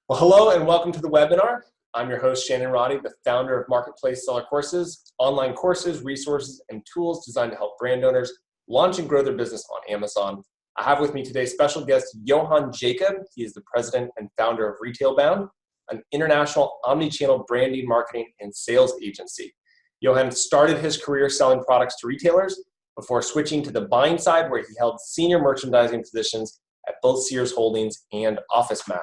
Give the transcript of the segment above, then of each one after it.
Well, hello and welcome to the webinar. I'm your host, Shannon Roddy, the founder of Marketplace Seller Courses, online courses, resources, and tools designed to help brand owners launch and grow their business on Amazon. I have with me today special guest, Yohan Jacob. He is the president and founder of Retailbound, an international omni-channel branding, marketing, and sales agency. Yohan started his career selling products to retailers before switching to the buying side, where he held senior merchandising positions at both Sears Holdings and OfficeMax.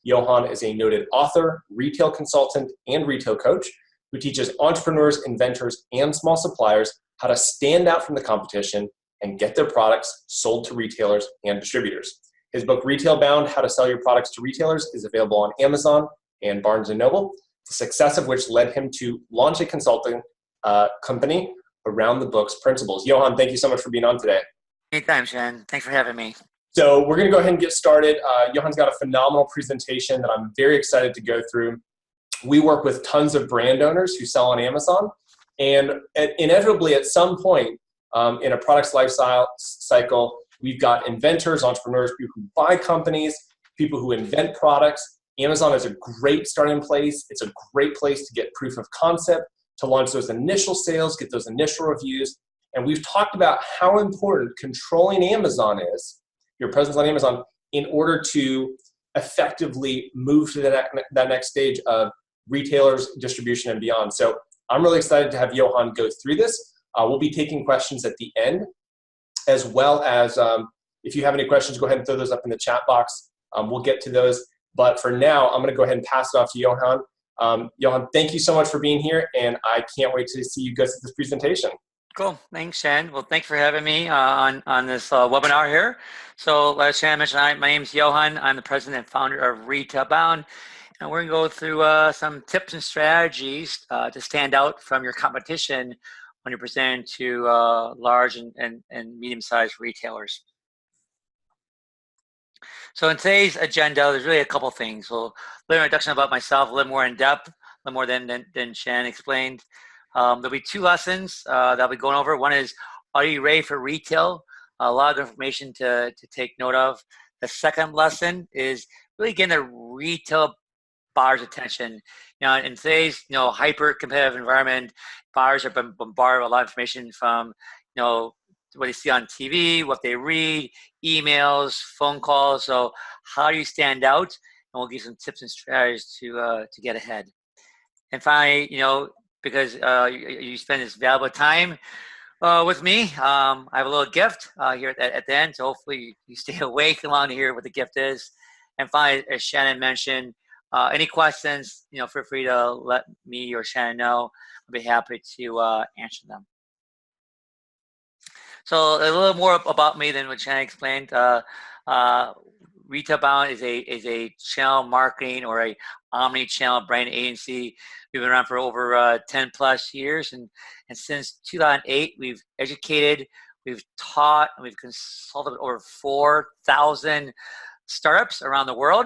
Yohan is a noted author, retail consultant, and retail coach who teaches entrepreneurs, inventors, and small suppliers how to stand out from the competition and get their products sold to retailers and distributors. His book, Retailbound, How to Sell Your Products to Retailers, is available on Amazon and Barnes & Noble, the success of which led him to launch a consulting company around the book's principles. Yohan, thank you so much for being on today. Anytime, Shannon. Thanks for having me. So we're going to go ahead and get started. Yohan's got a phenomenal presentation that I'm very excited to go through. We work with tons of brand owners who sell on Amazon, and inevitably at some point in a product's life cycle, we've got inventors, entrepreneurs, people who buy companies, people who invent products. Amazon is a great starting place. It's a great place to get proof of concept, to launch those initial sales, get those initial reviews. And we've talked about how important controlling Amazon is, your presence on Amazon, in order to effectively move to that next stage of retailers, distribution, and beyond. So I'm really excited to have Yohan go through this. We'll be taking questions at the end, as well as if you have any questions, go ahead and throw those up in the chat box. We'll get to those. But for now, I'm going to go ahead and pass it off to Yohan. Yohan, thank you so much for being here, and I can't wait to see you go through this presentation. Cool. Thanks, Shannon. Well, thanks for having me on this webinar here. So, as Shannon mentioned, my name is Yohan. I'm the president and founder of Retailbound, and we're going to go through some tips and strategies to stand out from your competition when you're presenting to large and medium-sized retailers. So in today's agenda, there's really a couple things. We'll do an introduction about myself, a little more in depth, a little more than Shannon explained. There'll be two lessons that I'll be going over. One is, are you ready for retail? A lot of information to take note of. The second lesson is really getting the retail buyers' attention. In today's hyper competitive environment, buyers are bombarded with a lot of information from what they see on TV, what they read, emails, phone calls. So how do you stand out? And we'll give some tips and strategies to get ahead. And finally, because you spend this valuable time with me, I have a little gift here at the end. So hopefully you stay awake along to hear what the gift is. And finally, as Shannon mentioned, any questions, feel free to let me or Shannon know. I'll be happy to answer them. So a little more about me than what Shannon explained. Retailbound is a channel marketing or a omni-channel brand agency. We've been around for over 10 plus years, and since 2008, we've educated, we've taught, and we've consulted over 4,000 startups around the world.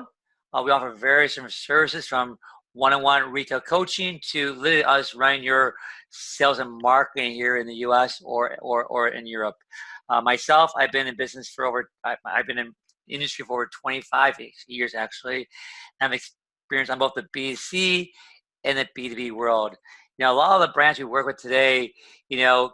We offer various different services, from one-on-one retail coaching to literally us running your sales and marketing here in the U.S. or in Europe. Myself, I've been in business for I've been in industry for over 25 years actually. I've experienced on both the B2C and the B2B world. A lot of the brands we work with today,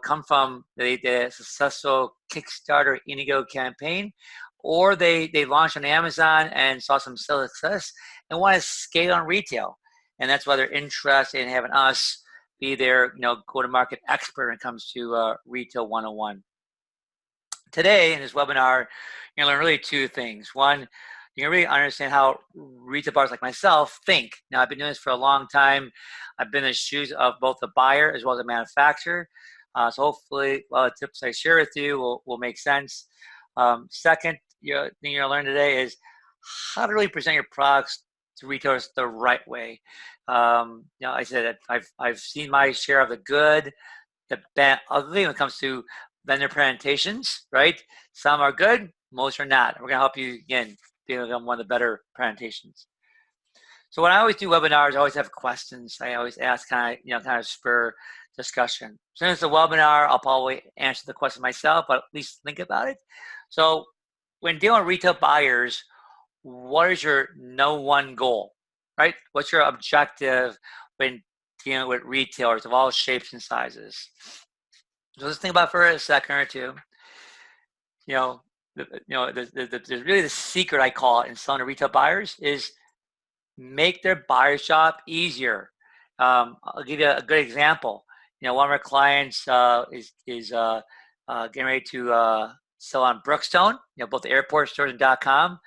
come from the successful Kickstarter Indigo campaign, or they launched on Amazon and saw some sales success and want to scale on retail. And that's why they're interested in having us be their go-to-market expert when it comes to Retail 101. Today in this webinar, you're going to learn really two things. One, you're going to really understand how retail buyers like myself think. Now, I've been doing this for a long time. I've been in the shoes of both the buyer as well as the manufacturer. So hopefully, a lot of tips I share with you will make sense. Second, thing you're going to learn today is how to really present your products to retailers the right way. I said that I've seen my share of the good, the bad, other thing when it comes to vendor presentations, right? Some are good, most are not. We're going to help you, again, become one of the better presentations. So when I always do webinars, I always have questions. I always ask, kind of spur discussion. Since it's a webinar, I'll probably answer the question myself, but at least think about it. So when dealing with retail buyers, what is your no one goal? right? What's your objective when dealing with retailers of all shapes and sizes? So let's think about it for a second or two. There's really the secret, I call it, in selling to retail buyers is make their buyer's job easier. I'll give you a good example. One of our clients is getting ready to sell on Brookstone. Both the airport stores and .com.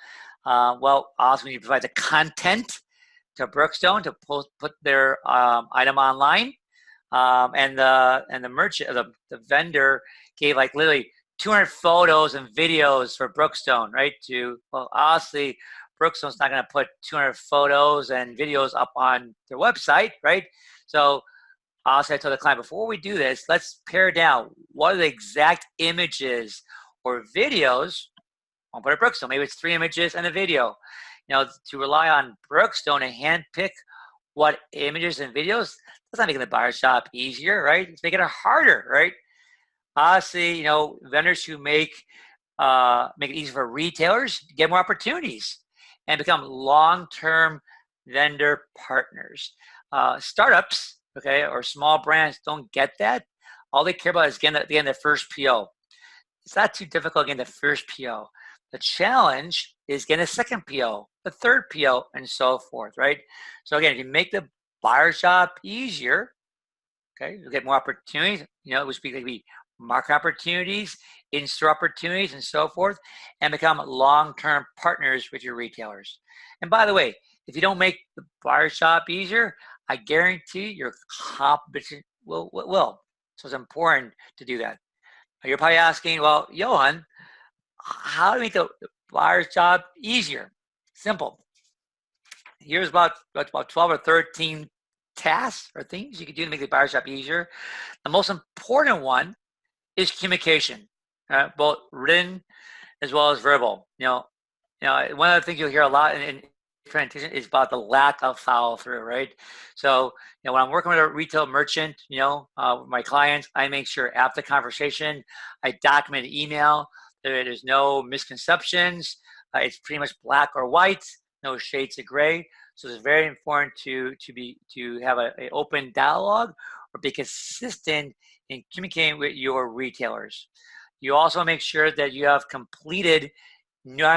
Also, when you provide the content to Brookstone to put their item online, and the merchant, the vendor gave like literally 200 photos and videos for Brookstone, right? Obviously, Brookstone's not going to put 200 photos and videos up on their website, right? So obviously I told the client, before we do this, let's pare down what are the exact images or videos. I'll put it Brookstone. Maybe it's 3 images and a video. To rely on Brookstone to handpick what images and videos, that's not making the buyer's job easier, right? It's making it harder, right? Honestly, vendors who make it easy for retailers to get more opportunities and become long-term vendor partners. Startups, okay, or small brands don't get that. All they care about is getting the first PO. It's not too difficult getting the first PO. The challenge is getting a second PO, the third PO, and so forth, right? So again, if you make the buyer's job easier, okay, you'll get more opportunities, which could be market opportunities, in-store opportunities, and so forth, and become long-term partners with your retailers. And by the way, if you don't make the buyer's job easier, I guarantee your competition will. So it's important to do that. You're probably asking, well, Yohan, how to make the buyer's job easier? Simple. Here's about 12 or 13 tasks or things you can do to make the buyer's job easier. The most important one is communication, both written as well as verbal. One of the things you'll hear a lot in presentation is about the lack of follow through, right? So, when I'm working with a retail merchant, with my clients, I make sure after the conversation, I document an email. There's no misconceptions. It's pretty much black or white, no shades of gray. So it's very important to have an open dialogue or be consistent in communicating with your retailers. You also make sure that you have completed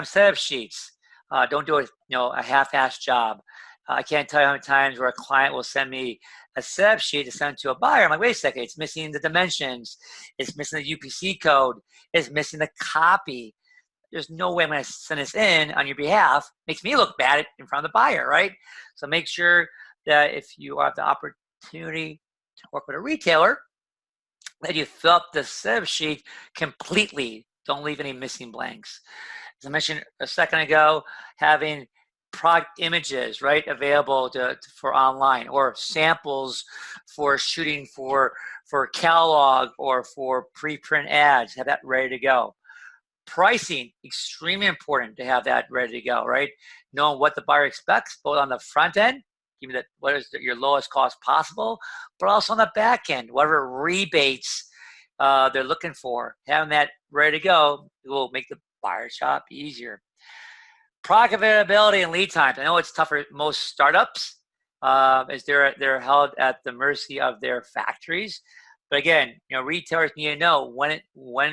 setup sheets. Don't do a half-assed job. I can't tell you how many times where a client will send me a setup sheet to send to a buyer. I'm like, wait a second, it's missing the dimensions. It's missing the UPC code. It's missing the copy. There's no way I'm going to send this in on your behalf. Makes me look bad in front of the buyer, right? So make sure that if you have the opportunity to work with a retailer, that you fill up the setup sheet completely. Don't leave any missing blanks. As I mentioned a second ago, having product images, right, available for online, or samples for shooting for catalog or for pre-print ads. Have that ready to go. Pricing, extremely important to have that ready to go, right? Knowing what the buyer expects, both on the front end, give me what is your lowest cost possible, but also on the back end, whatever rebates they're looking for. Having that ready to go will make the buyer's job easier. Product availability and lead times. I know it's tough for most startups as they're held at the mercy of their factories. But again, retailers need to know when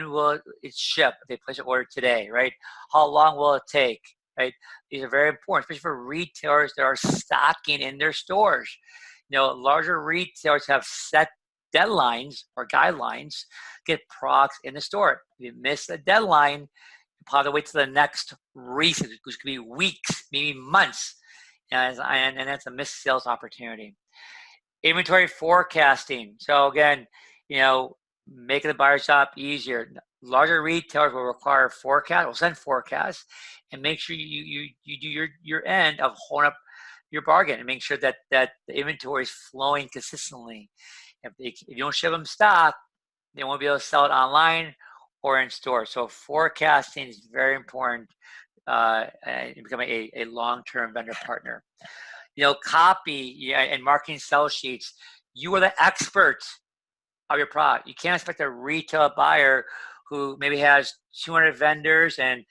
will it ship if they place an order today, right? How long will it take, right? These are very important, especially for retailers that are stocking in their stores. Larger retailers have set deadlines or guidelines to get products in the store. If you miss the deadline, you probably wait till the next reset, which could be weeks, maybe months, and that's a missed sales opportunity. Inventory forecasting. So again, making the buyer's job easier. Larger retailers will require will send forecasts, and make sure you do your end of holding up your bargain and make sure that the inventory is flowing consistently. If you don't ship them stock, they won't be able to sell it online or in store. So forecasting is very important in becoming a long-term vendor partner. Copy and marketing sell sheets. You are the expert of your product. You can't expect a retail buyer who maybe has 200 vendors and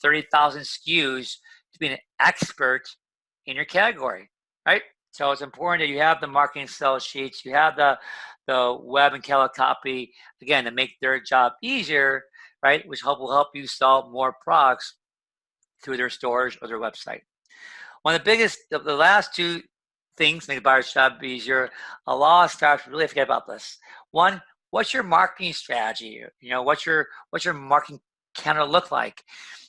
30,000 SKUs to be an expert in your category, right? So it's important that you have the marketing sell sheets, you have the web and catalog copy, again, to make their job easier, right? Which will help you sell more products through their stores or their website. One of the biggest, the last two things make the buyer's job easier. A lot of startups really forget about this. One, what's your marketing strategy? You know, what's your marketing calendar look like?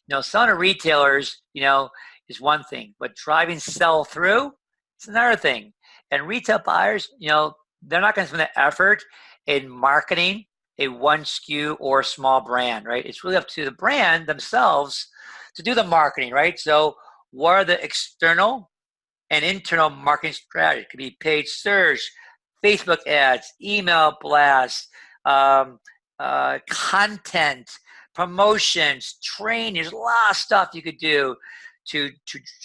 You know, selling to retailers, you know, is one thing, but driving sell through is another thing. And retail buyers, you know, they're not going to spend the effort in marketing a one SKU or small brand, right? It's really up to the brand themselves to do the marketing, right? So what are the external and internal marketing strategies? It could be paid search, Facebook ads, email blasts, content, promotions, training. There's a lot of stuff you could do to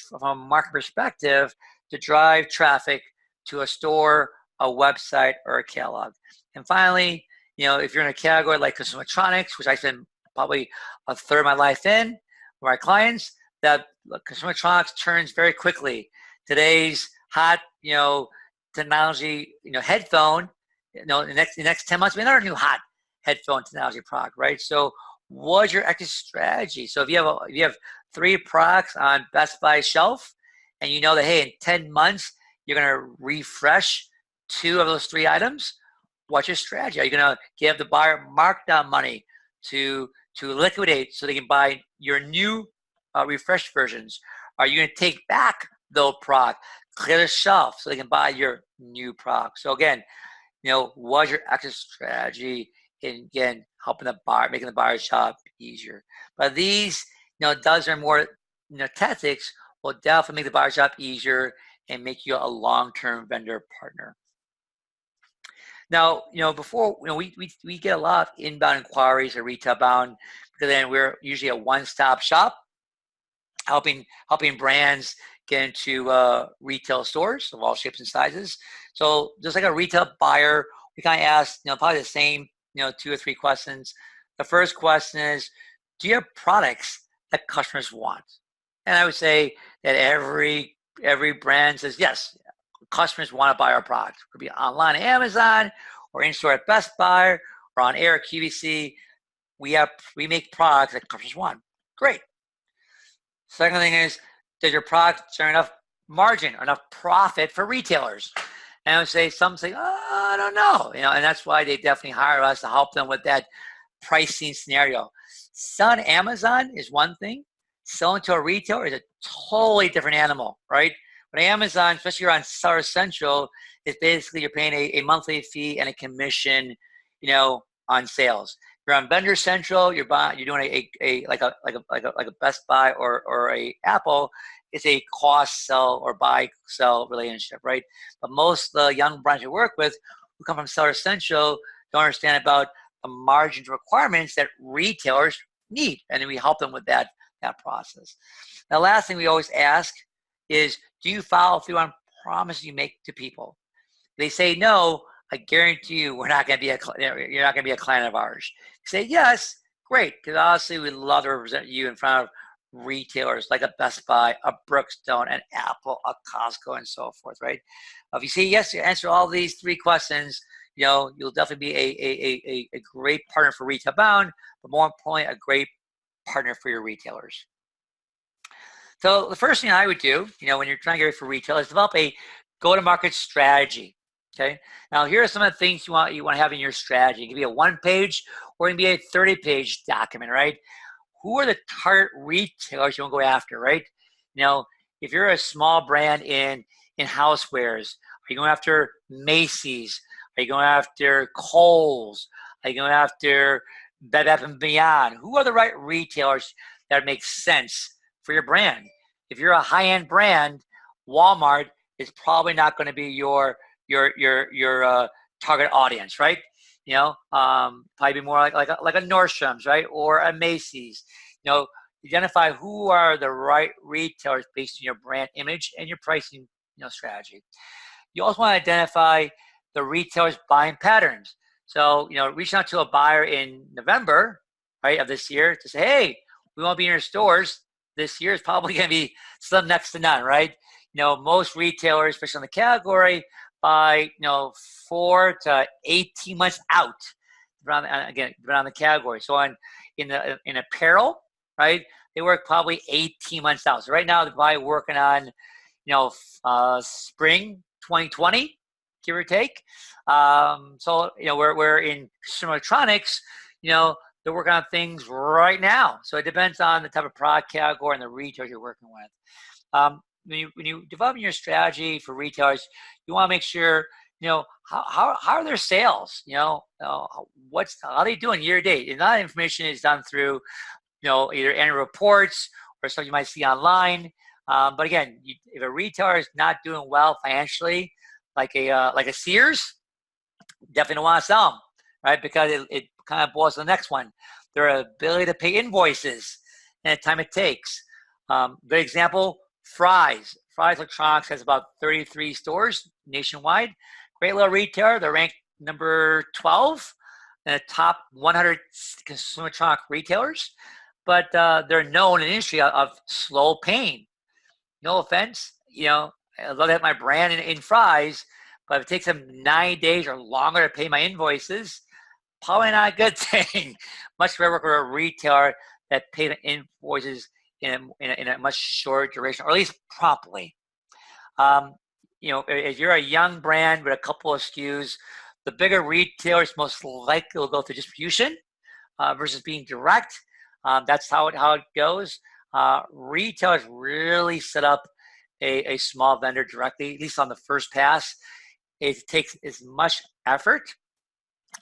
from a market perspective to drive traffic to a store, a website, or a catalog. And finally, you know, if you're in a category like consumer electronics, which I spend probably a third of my life in, with my clients, that consumer electronics turns very quickly. Today's hot, you know, technology, you know, headphone, you know, the next 10 months, we have another new hot headphone technology product, right? So what's your exit strategy? So if you have 3 products on Best Buy shelf, and you know that, hey, in 10 months, you're going to refresh 2 of those 3 items, what's your strategy? Are you going to give the buyer markdown money to liquidate so they can buy your new refreshed versions? Are you going to take back the old product, clear the shelf so they can buy your new product? So again, you know, what's your exit strategy in, again, helping the buyer, making the buyer's job easier? But these, you know, dozen or more, you know, tactics will definitely make the buyer's job easier and make you a long-term vendor partner. Now, you know, before, you know, we get a lot of inbound inquiries at Retailbound, because then we're usually a one-stop shop, helping brands get into retail stores of all shapes and sizes. So just like a retail buyer, we kind of ask, you know, probably the same, you know, 2 or 3 questions. The first question is, do you have products that customers want? And I would say that every brand says yes. Customers want to buy our product. It could be online at Amazon, or in store at Best Buy, or on air at QVC. We make products that customers want. Great. Second thing is, does your product generate enough margin or enough profit for retailers? And I would say some say, oh, I don't know, you know, and that's why they definitely hire us to help them with that pricing scenario. Selling on Amazon is one thing. Selling to a retailer is a totally different animal, right? But Amazon, especially you're on Seller Central, is basically you're paying a monthly fee and a commission, you know, on sales. You're on Vendor Central, you're doing a Best Buy or a Apple. It's a cost sell or buy sell relationship, right? But most of the young brands we work with who come from Seller Central don't understand about the margin requirements that retailers need, and then we help them with that process. The last thing we always ask is, do you follow through on promises you make to people? If they say no, I guarantee you you're not going to be a client of ours. If you say yes, great, because obviously we'd love to represent you in front of retailers like a Best Buy, a Brookstone, an Apple, a Costco, and so forth, right? If you say yes, you answer all these 3 questions, you know, you'll definitely be a great partner for Retailbound, but more importantly, a great partner for your retailers. So the first thing I would do, you know, when you're trying to get ready for retail, is develop a go-to-market strategy. Okay. Now here are some of the things you want to have in your strategy. It can be a 1-page or it can be a 30-page document, right? Who are the target retailers you want to go after, right? You know, if you're a small brand in housewares, are you going after Macy's? Are you going after Kohl's? Are you going after Bed Bath & Beyond? Who are the right retailers that make sense for your brand? If you're a high-end brand, Walmart is probably not going to be your target audience, right? You know, probably be more like a Nordstrom's, right, or a Macy's. You know, identify who are the right retailers based on your brand image and your pricing, you know, strategy. You also want to identify the retailer's buying patterns. So, you know, reaching out to a buyer in November, right, of this year to say, hey, we won't be in your stores this year is probably going to be slim next to none, right? most retailers, especially in the category, by 4 to 18 months out. Again, around the category. So in apparel, right, they work probably 18 months out. So right now they're probably working on spring 2020, give or take. So we're in consumer electronics, they're working on things right now. So it depends on the type of product category and the retailer you're working with. When you develop your strategy for retailers, you want to make sure how are their sales? How are they doing year to date? And that information is done through either annual reports or something you might see online. But again, if a retailer is not doing well financially, like a Sears, definitely don't want to sell them, right? Because it kind of boils to the next one: their ability to pay invoices and the time it takes. Good example: Fry's. Fry's Electronics has about 33 stores nationwide. Great little retailer. They're ranked number 12 in the top 100 consumer electronic retailers, but they're known in the industry of slow paying. No offense, I love to have my brand in Fry's, but if it takes them 9 days or longer to pay my invoices, probably not a good thing. Much better work with a retailer that pay the invoices in a much shorter duration, or at least promptly. If you're a young brand with a couple of SKUs, the bigger retailers most likely will go through distribution versus being direct. That's how it goes. Retailers really set up a small vendor directly, at least on the first pass. It takes as much effort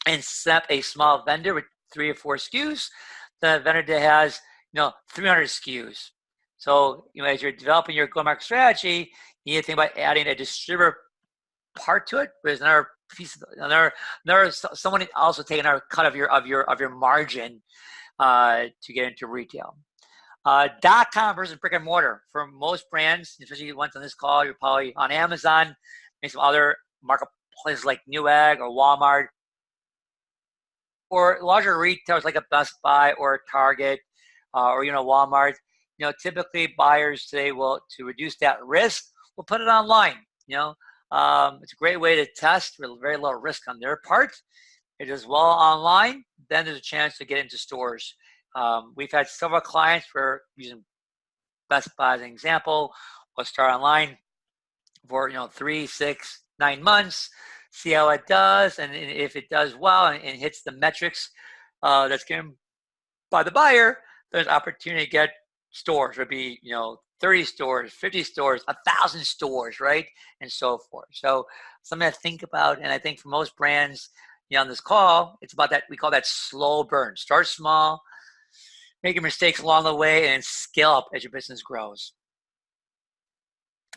and set up a small vendor with 3 or 4 SKUs. The vendor that has 300 SKUs. So as you're developing your go-to-market strategy, you need to think about adding a distributor part to it. There's another piece, someone also taking another cut of your margin to get into retail. .com versus brick and mortar. For most brands, especially ones on this call, you're probably on Amazon, maybe some other marketplaces like Newegg or Walmart, or larger retailers like a Best Buy or a Target or Walmart. Typically buyers today to reduce that risk, will put it online. It's a great way to test with very low risk on their part. It does well online, then there's a chance to get into stores. We've had several clients for using Best Buy as an example. We'll start online for 3, 6, 9 months, see how it does, and if it does well and hits the metrics that's given by the buyer, there's opportunity to get stores. It would be 30 stores, 50 stores, 1,000 stores, right, and so forth. So something to think about, and I think for most brands on this call, it's about that. We call that slow burn. Start small, making mistakes along the way, and scale up as your business grows.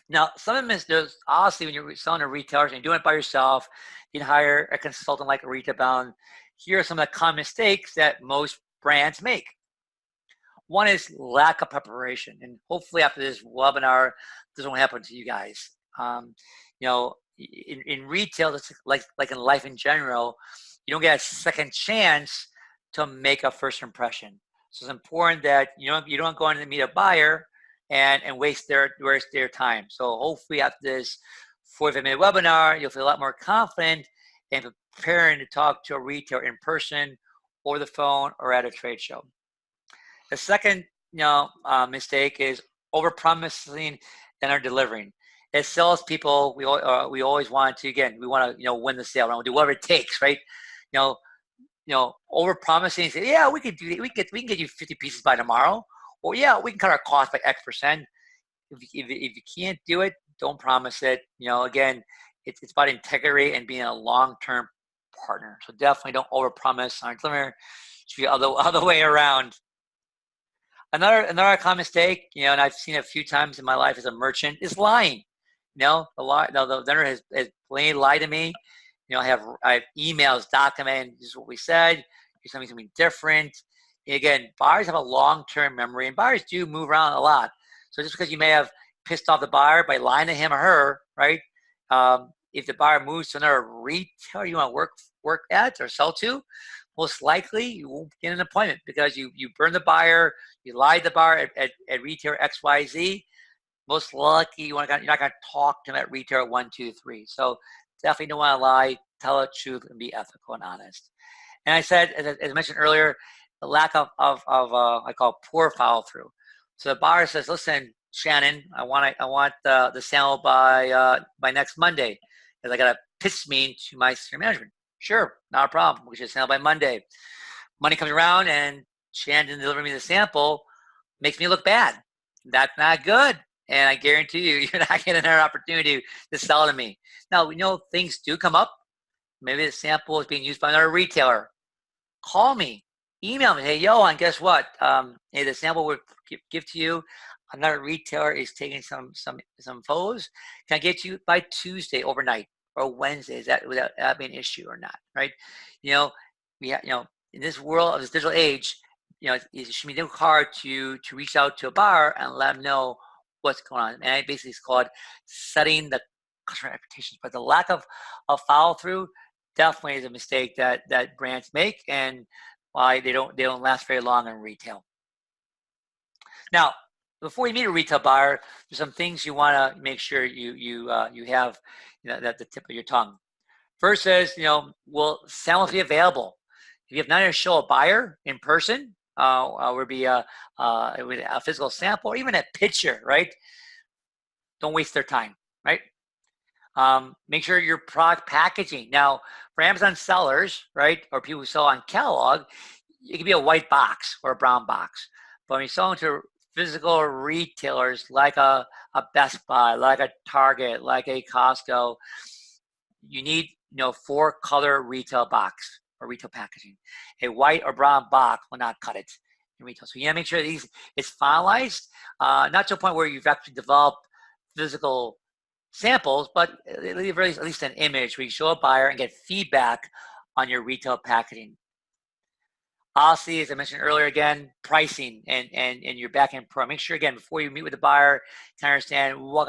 Now, some of them is honestly, when you're selling to retailers and you're doing it by yourself, you can hire a consultant like a Retailbound. Here are some of the common mistakes that most brands make. One is lack of preparation, and hopefully after this webinar, this won't happen to you guys. In retail, it's like in life in general, you don't get a second chance to make a first impression. So it's important that you don't go in to meet a buyer and waste their time. So hopefully after this 45-minute webinar, you'll feel a lot more confident in preparing to talk to a retailer in person, or the phone, or at a trade show. The second mistake is over-promising and under-delivering. As salespeople, we always want to, again, we want to win the sale. We want to do whatever it takes, right? Over-promising, say, yeah, we can get you 50 pieces by tomorrow, or yeah, we can cut our cost by X%. If you can't do it, don't promise it. Again, it's about integrity and being a long-term partner. So definitely don't over-promise. Under-deliver. It should be the other way around. Another common mistake, and I've seen it a few times in my life as a merchant, is lying. The vendor has plainly lied to me. I have emails documenting this is what we said. Here's something different. And again, buyers have a long-term memory, and buyers do move around a lot. So just because you may have pissed off the buyer by lying to him or her, right? If the buyer moves to another retailer you want to work at or sell to, most likely you won't get an appointment because you burned the buyer, you lied to the buyer at retailer XYZ. most likely you're not going to talk to them at retail at 1, 2, 3. So definitely don't want to lie, tell the truth, and be ethical and honest. And I said, as I mentioned earlier, the lack of I call poor follow through. So the buyer says, "Listen, Shannon, I want the sample by next Monday, because I got a pitch meeting to my senior management." Sure, not a problem. We should sample by Monday. Monday comes around and Shannon didn't deliver me the sample, makes me look bad. That's not good. And I guarantee you, you're not getting another opportunity to sell to me. Now, we know things do come up. Maybe the sample is being used by another retailer. Call me, email me. Hey, Yohan, guess what? Hey, the sample we'll give to you. Another retailer is taking some photos. Can I get to you by Tuesday overnight or Wednesday? Would that be an issue or not? Right? In this world of this digital age, it should be no hard to reach out to a buyer and let them know what's going on. And basically, it's called setting the customer expectations. But the lack of follow through definitely is a mistake that brands make, and why they don't last very long in retail. Now, before you meet a retail buyer, there's some things you want to make sure you have at the tip of your tongue. First is, will samples be available? If you have not yet show a buyer in person, would be a physical sample or even a picture, right? Don't waste their time, right? Make sure your product packaging. Now, for Amazon sellers, right, or people who sell on catalog, it can be a white box or a brown box. But when you're selling to physical retailers like a Best Buy, like a Target, like a Costco, you need 4-color retail box or retail packaging. A white or brown box will not cut it in retail. So you gotta make sure that it's finalized, not to a point where you've actually developed physical samples, but at least an image where you show a buyer and get feedback on your retail packaging. Obviously, as I mentioned earlier, again, pricing and your back-end pro. Make sure, again, before you meet with the buyer, you can understand what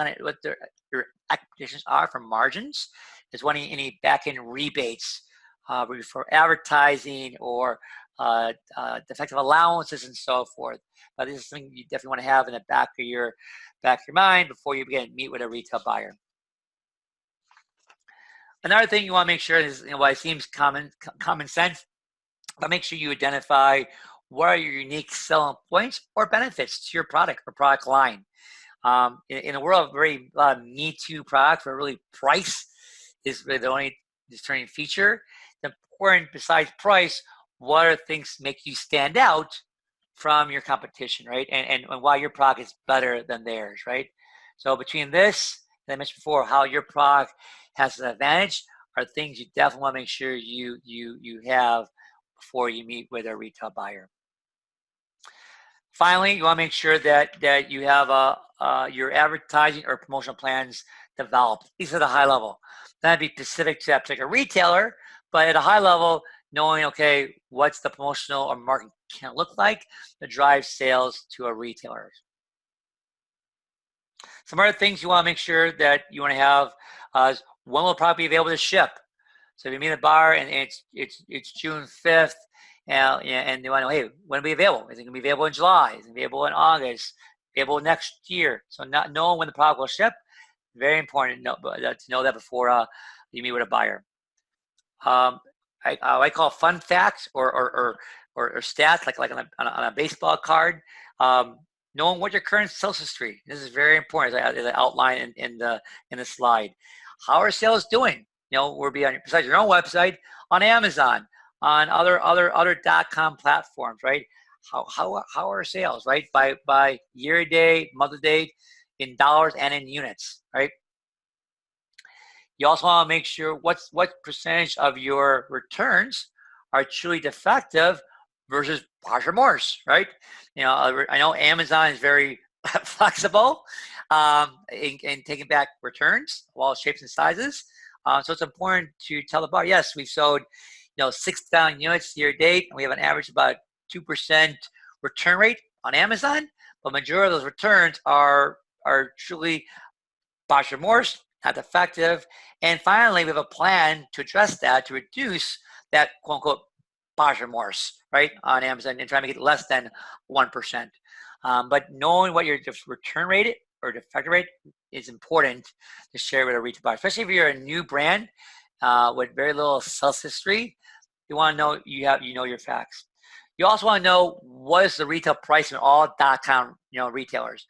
your expectations are for margins. Is wanting any back-end rebates for advertising or defective allowances and so forth. But this is something you definitely want to have in the back of your mind before you meet with a retail buyer. Another thing you want to make sure is, why it seems common sense, but make sure you identify what are your unique selling points or benefits to your product or product line. In a world of a lot of Me Too products, where really price is really the only determining feature, the important, besides price, what are things make you stand out from your competition, right? And why your product is better than theirs, right? So between this, as I mentioned before, how your product has an advantage are things you definitely want to make sure you have before you meet with a retail buyer. Finally, you want to make sure that you have your advertising or promotional plans developed. These are the high level. That'd be specific to that particular retailer, but at a high level, knowing, okay, what's the promotional or marketing can look like to drive sales to a retailer. Some other things you want to make sure that you want to have is when will the product be available to ship. So if you meet a buyer and it's June 5th, and they want to know, hey, when will it be available? Is it going to be available in July? Is it going to be available in August? Available next year? So not knowing when the product will ship, very important to know that before you meet with a buyer. I call fun facts or stats like on a baseball card. Knowing what your current sales history. This is very important, as I outline in the slide. How are sales doing? We'll be on, besides your own website, on Amazon, on other .com platforms, right? How are sales, right? By year to date, month to date, in dollars and in units, right? You also want to make sure what percentage of your returns are truly defective versus partial remorse, right? I know Amazon is very flexible in taking back returns of all shapes and sizes. So it's important to tell the buyer, yes, we've sold 6,000 units year to date, and we have an average of about 2% return rate on Amazon, but majority of those returns are truly partial remorse, not effective. And finally, we have a plan to address that, to reduce that quote unquote partial remorse, right, on Amazon, and trying to make it less than 1%. But knowing what your return rate or defective rate is important to share with a retail buyer, especially if you're a new brand with very little sales history. You want to know you know your facts. You also want to know what is the retail price in all .com retailers.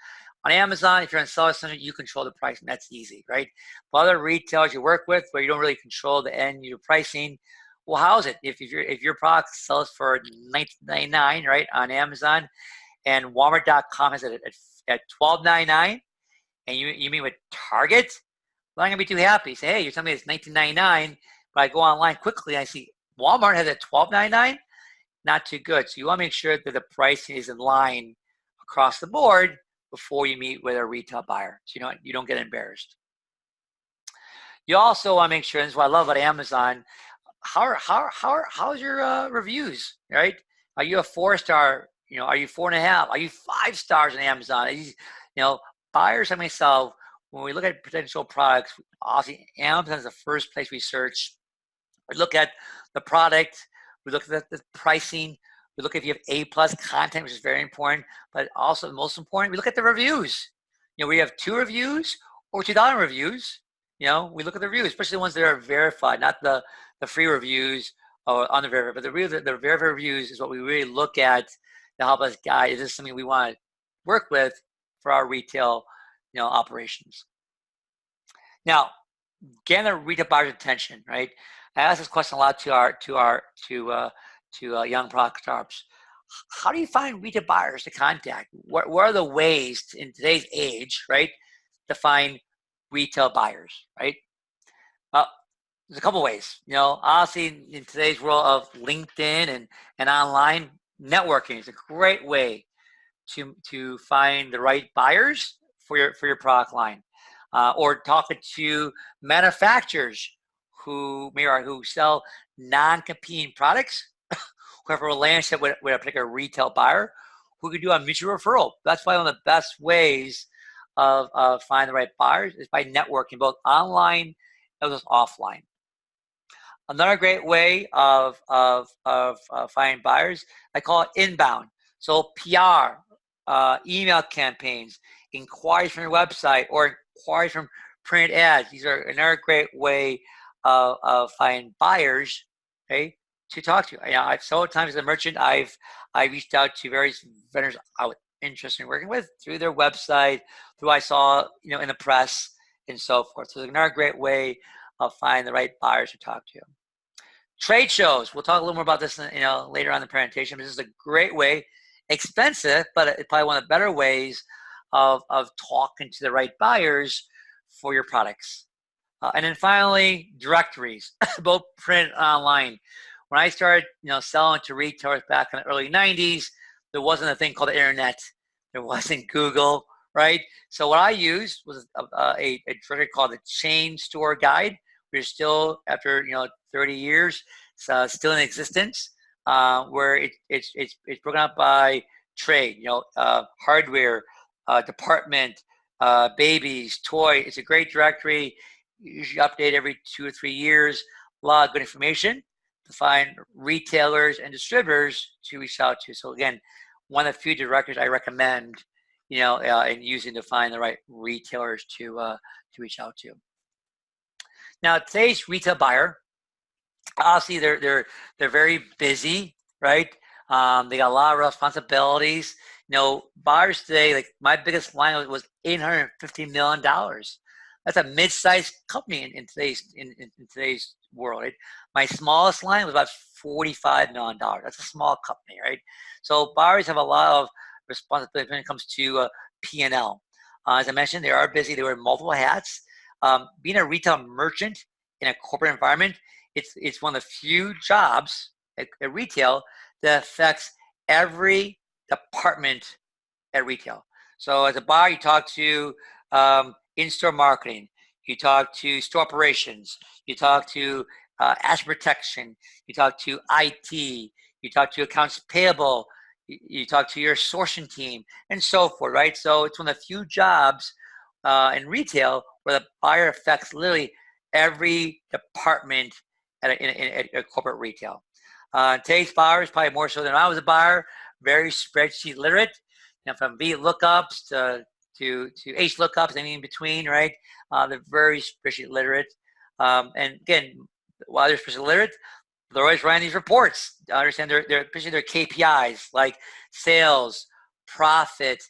On Amazon, if you're in Seller Center, you control the pricing. That's easy, right? But other retailers you work with where you don't really control the end user pricing, well, how's it? If your product sells for $19.99, right, on Amazon, and Walmart.com has it at $12.99, and you meet with Target, well, I'm gonna be too happy. Say, hey, you're telling me it's $19.99, but I go online quickly and I see Walmart has it at $12.99. Not too good. So you want to make sure that the pricing is in line across the board before you meet with a retail buyer, so you don't get embarrassed. You also want to make sure, and this is what I love about Amazon. How's your reviews, right? Are you a 4-star? Are you 4.5? Are you 5 stars on Amazon? Buyers like myself, when we look at potential products, obviously Amazon is the first place we search. We look at the product. We look at the pricing. We look if you have A+ content, which is very important. But also, most important, we look at the reviews. We have 2 reviews or 2,000 reviews. We look at the reviews, especially the ones that are verified, not the free reviews or unverified. But the verified reviews is what we really look at to help us guide. Is this something we want to work with for our retail, operations? Now, getting the retail buyer's attention, right? I ask this question a lot to young product startups. How do you find retail buyers to contact? What are the ways in today's age, right, to find retail buyers, right? Well, there's a couple ways. Honestly, in today's world of LinkedIn and online, networking is a great way to find the right buyers for your product line, or talking to manufacturers who sell non-competing products, who have a relationship with a particular retail buyer, who can do a mutual referral. That's why one of the best ways of finding the right buyers is by networking, both online as well as offline. Another great way of finding buyers, I call it inbound. So PR, email campaigns, inquiries from your website, or inquiries from print ads. These are another great way of finding buyers, okay, to talk to. I've several times as a merchant, I reached out to various vendors I was interested in working with through their website, through I saw in the press, and so forth. So it's another great way of finding the right buyers to talk to. Trade shows. We'll talk a little more about this later on in the presentation. But this is a great way, expensive, but it's probably one of the better ways of talking to the right buyers for your products. And then finally, directories, both print and online. When I started, selling to retailers back in the early 90s, there wasn't a thing called the internet. There wasn't Google, right? So what I used was a directory called the Chain Store Guide. We're still, after 30 years, still in existence, where it's broken up by trade, hardware, department, babies, toy. It's a great directory. Usually update every 2 or 3 years. A lot of good information to find retailers and distributors to reach out to. So again, one of the few directories I recommend, in using to find the right retailers to reach out to. Now, today's retail buyer, obviously they're very busy, right? They got a lot of responsibilities. Buyers today, like my biggest line was $850 million. That's a mid-sized company in today's world. Right? My smallest line was about $45 million. That's a small company, right? So buyers have a lot of responsibility when it comes to P&L. As I mentioned, they are busy. They wear multiple hats. Being a retail merchant in a corporate environment, it's one of the few jobs at retail that affects every department at retail. So as a buyer, you talk to in-store marketing, you talk to store operations, you talk to asset protection, you talk to IT, you talk to accounts payable, you talk to your sourcing team, and so forth, right? So it's one of the few jobs in retail where the buyer affects literally every department at a corporate retail. Today's buyers, probably more so than I was a buyer, very spreadsheet literate. From VLOOKUPs to H lookups, anything in between, right? They're very spreadsheet literate. And again, while they're spreadsheet literate, they're always writing these reports. I understand especially their KPIs like sales, profit,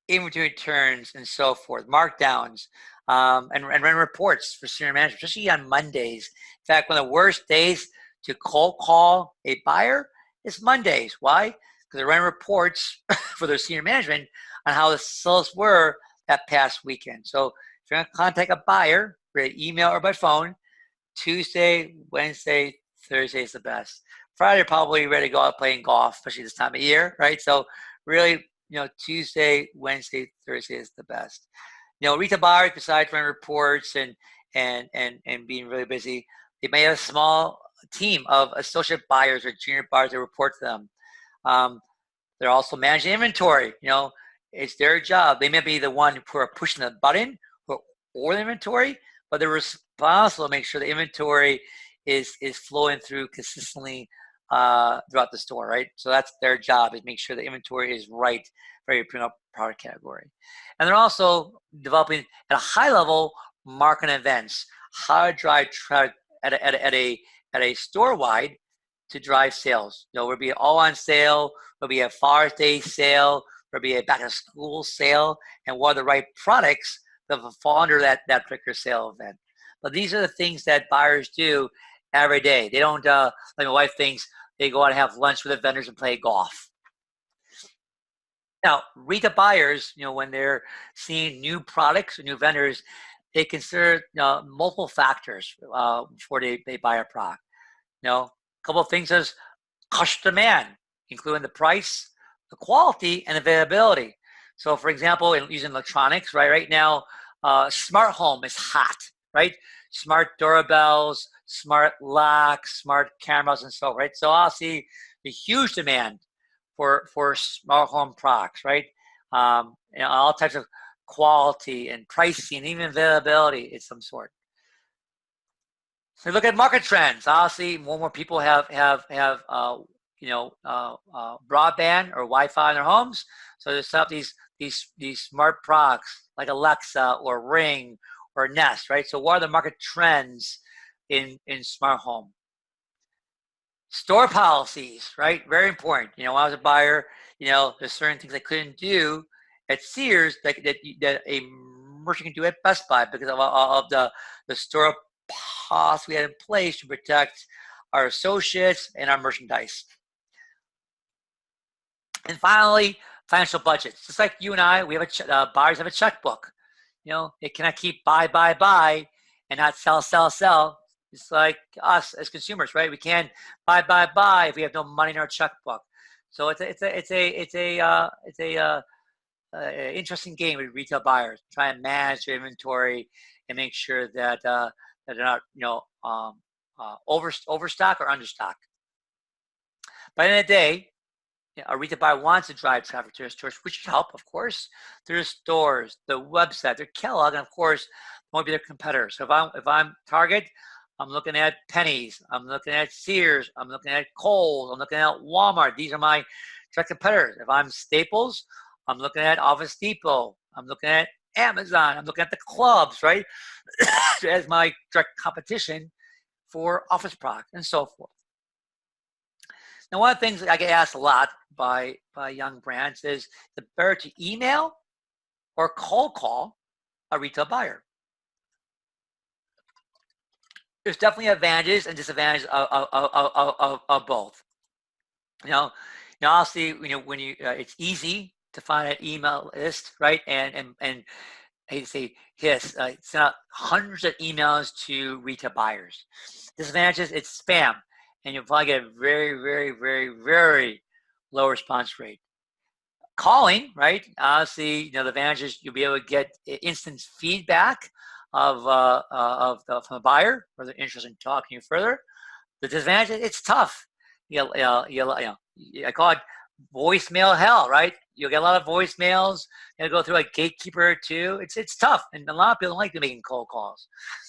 inventory turns, and so forth, markdowns, and run reports for senior management, especially on Mondays. In fact, one of the worst days to cold call a buyer is Mondays. Why? Because they're running reports for their senior management on how the sales were that past weekend. So if you're going to contact a buyer via email or by phone, Tuesday, Wednesday, Thursday is the best. Friday, probably ready to go out playing golf, especially this time of year, right? So really, Tuesday, Wednesday, Thursday is the best. Retail buyers, besides running reports and being really busy, they may have a small team of associate buyers or junior buyers that report to them. They're also managing inventory. It's their job. They may be the one who are pushing the button or the inventory, but they're responsible to make sure the inventory is flowing through consistently throughout the store, right? So that's their job, is make sure the inventory is right for your product category. And they're also developing at a high level marketing events, how to drive traffic at a store wide to drive sales. There'll be all on sale, there'll be a Father's Day sale, there'll be a back to school sale, and what are the right products that will fall under that particular sale event. But these are the things that buyers do every day. They don't, like my wife thinks, they go out and have lunch with the vendors and play golf. Now, retail buyers, when they're seeing new products or new vendors, they consider multiple factors before they buy a product. A couple of things is customer demand, including the price, the quality, and availability. So, for example, using electronics, right now, smart home is hot, right? Smart doorbells, smart locks, smart cameras, and so, right? So I'll see the huge demand for smart home products, right? All types of quality and pricing, even availability of some sort. So look at market trends. Obviously, more and more people have broadband or Wi-Fi in their homes. So there's some these smart products like Alexa or Ring or Nest, right? So what are the market trends in smart home? Store policies, right? Very important. When I was a buyer, there's certain things I couldn't do at Sears that a merchant can do at Best Buy because of the store policy we had in place to protect our associates and our merchandise. And finally, financial budgets. Just like you and I, we have buyers have a checkbook. They cannot keep buy and not sell. It's like us as consumers, right? We can't buy if we have no money in our checkbook. So it's a interesting game with retail buyers. Try and manage their inventory and make sure that they're not overstock or understock. By the end of the day, a retail buyer wants to drive traffic to their stores, which should help, of course, through their stores, the website, their catalog, and of course, won't be their competitors. So if I'm Target, I'm looking at Penny's, I'm looking at Sears, I'm looking at Kohl's, I'm looking at Walmart. These are my direct competitors. If I'm Staples, I'm looking at Office Depot, I'm looking at Amazon, I'm looking at the clubs, right? As my direct competition for office products and so forth. Now, one of the things that I get asked a lot by young brands is the better to email or cold call a retail buyer. There's definitely advantages and disadvantages of both. Now obviously, when it's easy to find an email list, right? And I say, yes, send out hundreds of emails to retail buyers. Disadvantages, it's spam. And you'll probably get a very, very, very, very low response rate. Calling, right? Obviously, the advantage is you'll be able to get instant feedback from the buyer, or they're interested in talking to you further. The disadvantage, it's tough. I call it voicemail hell, right? You'll get a lot of voicemails. You'll go through a gatekeeper or two. It's tough, and a lot of people don't like making cold calls.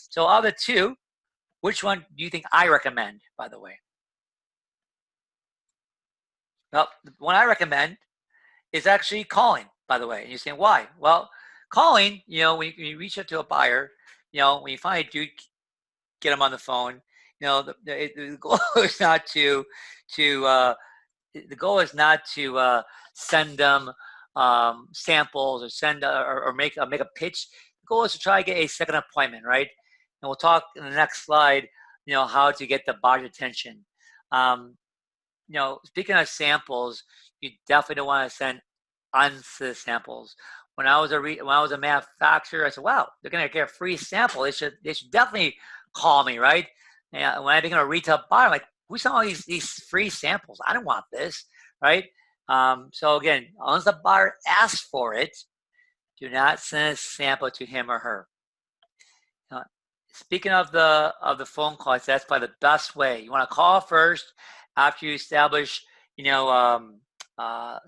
So of the two, which one do you think I recommend, by the way? Well, the one I recommend is actually calling, by the way. And you're saying, why? Well, calling, when you reach out to a buyer, when you finally do get them on the phone, the goal is not the goal is not to send them samples or send or make a pitch. The goal is to try to get a second appointment, right? And we'll talk in the next slide, how to get the buyer's attention. Speaking of samples, you definitely don't want to send unsolicited samples. When I was a manufacturer, I said, "Wow, they're gonna get a free sample. They should definitely call me, right?" And when I became a retail buyer, I'm like, "Who's selling all these free samples? I don't want this, right?" So again, unless the buyer asks for it, do not send a sample to him or her. Speaking of the phone calls, that's probably the best way. You want to call first after you establish,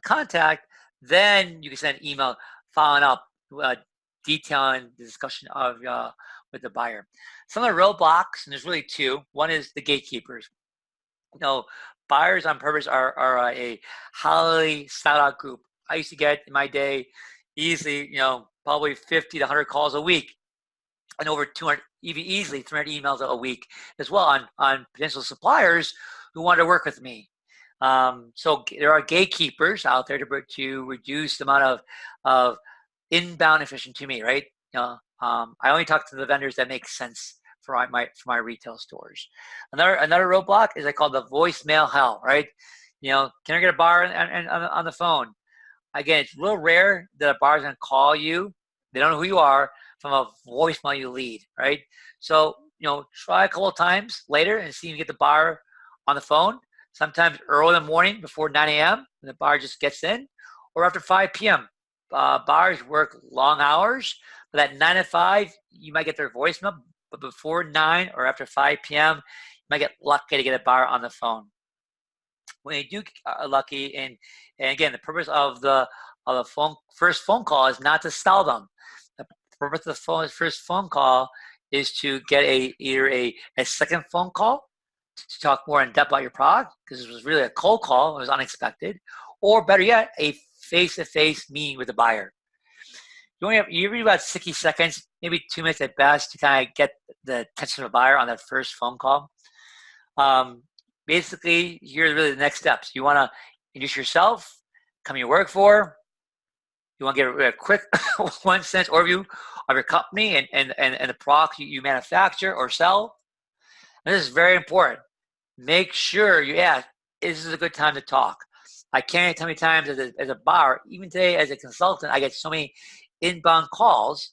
contact. Then you can send an email following up, detailing the discussion of with the buyer. Some of the roadblocks, and there's really two. One is the gatekeepers. Buyers on purpose are a highly sought out group. I used to get in my day easily, probably 50 to 100 calls a week, and over 200, even easily 300 emails a week as well on potential suppliers who want to work with me. So there are gatekeepers out there to reduce the amount of inbound information to me, right? I only talk to the vendors that make sense for my retail stores. Another roadblock is I call the voicemail hell, right? Can I get a buyer on the phone? Again, it's real rare that a buyer's gonna call you. They don't know who you are from a voicemail you lead, right? So, try a couple of times later and see if you get the buyer on the phone. Sometimes early in the morning before 9 a.m. when the buyer just gets in, or after 5 p.m. Buyers work long hours, but at 9 to 5, you might get their voicemail, but before 9 or after 5 p.m., you might get lucky to get a buyer on the phone. When you do are lucky, and again, the purpose of the first phone call is not to sell them. The purpose of the first phone call is to get either a second phone call to talk more in depth about your product, because it was really a cold call, it was unexpected, or better yet, a face-to-face meeting with the buyer. You need about 60 seconds, maybe 2 minutes at best, to kind of get the attention of the buyer on that first phone call. Basically, here's really the next steps. You want to introduce yourself, company you work for. You want to get a quick one-sentence overview of your company and the products you manufacture or sell. And this is very important. Make sure you ask, is this a good time to talk? I can't tell you how many times as a buyer, even today as a consultant, I get so many inbound calls,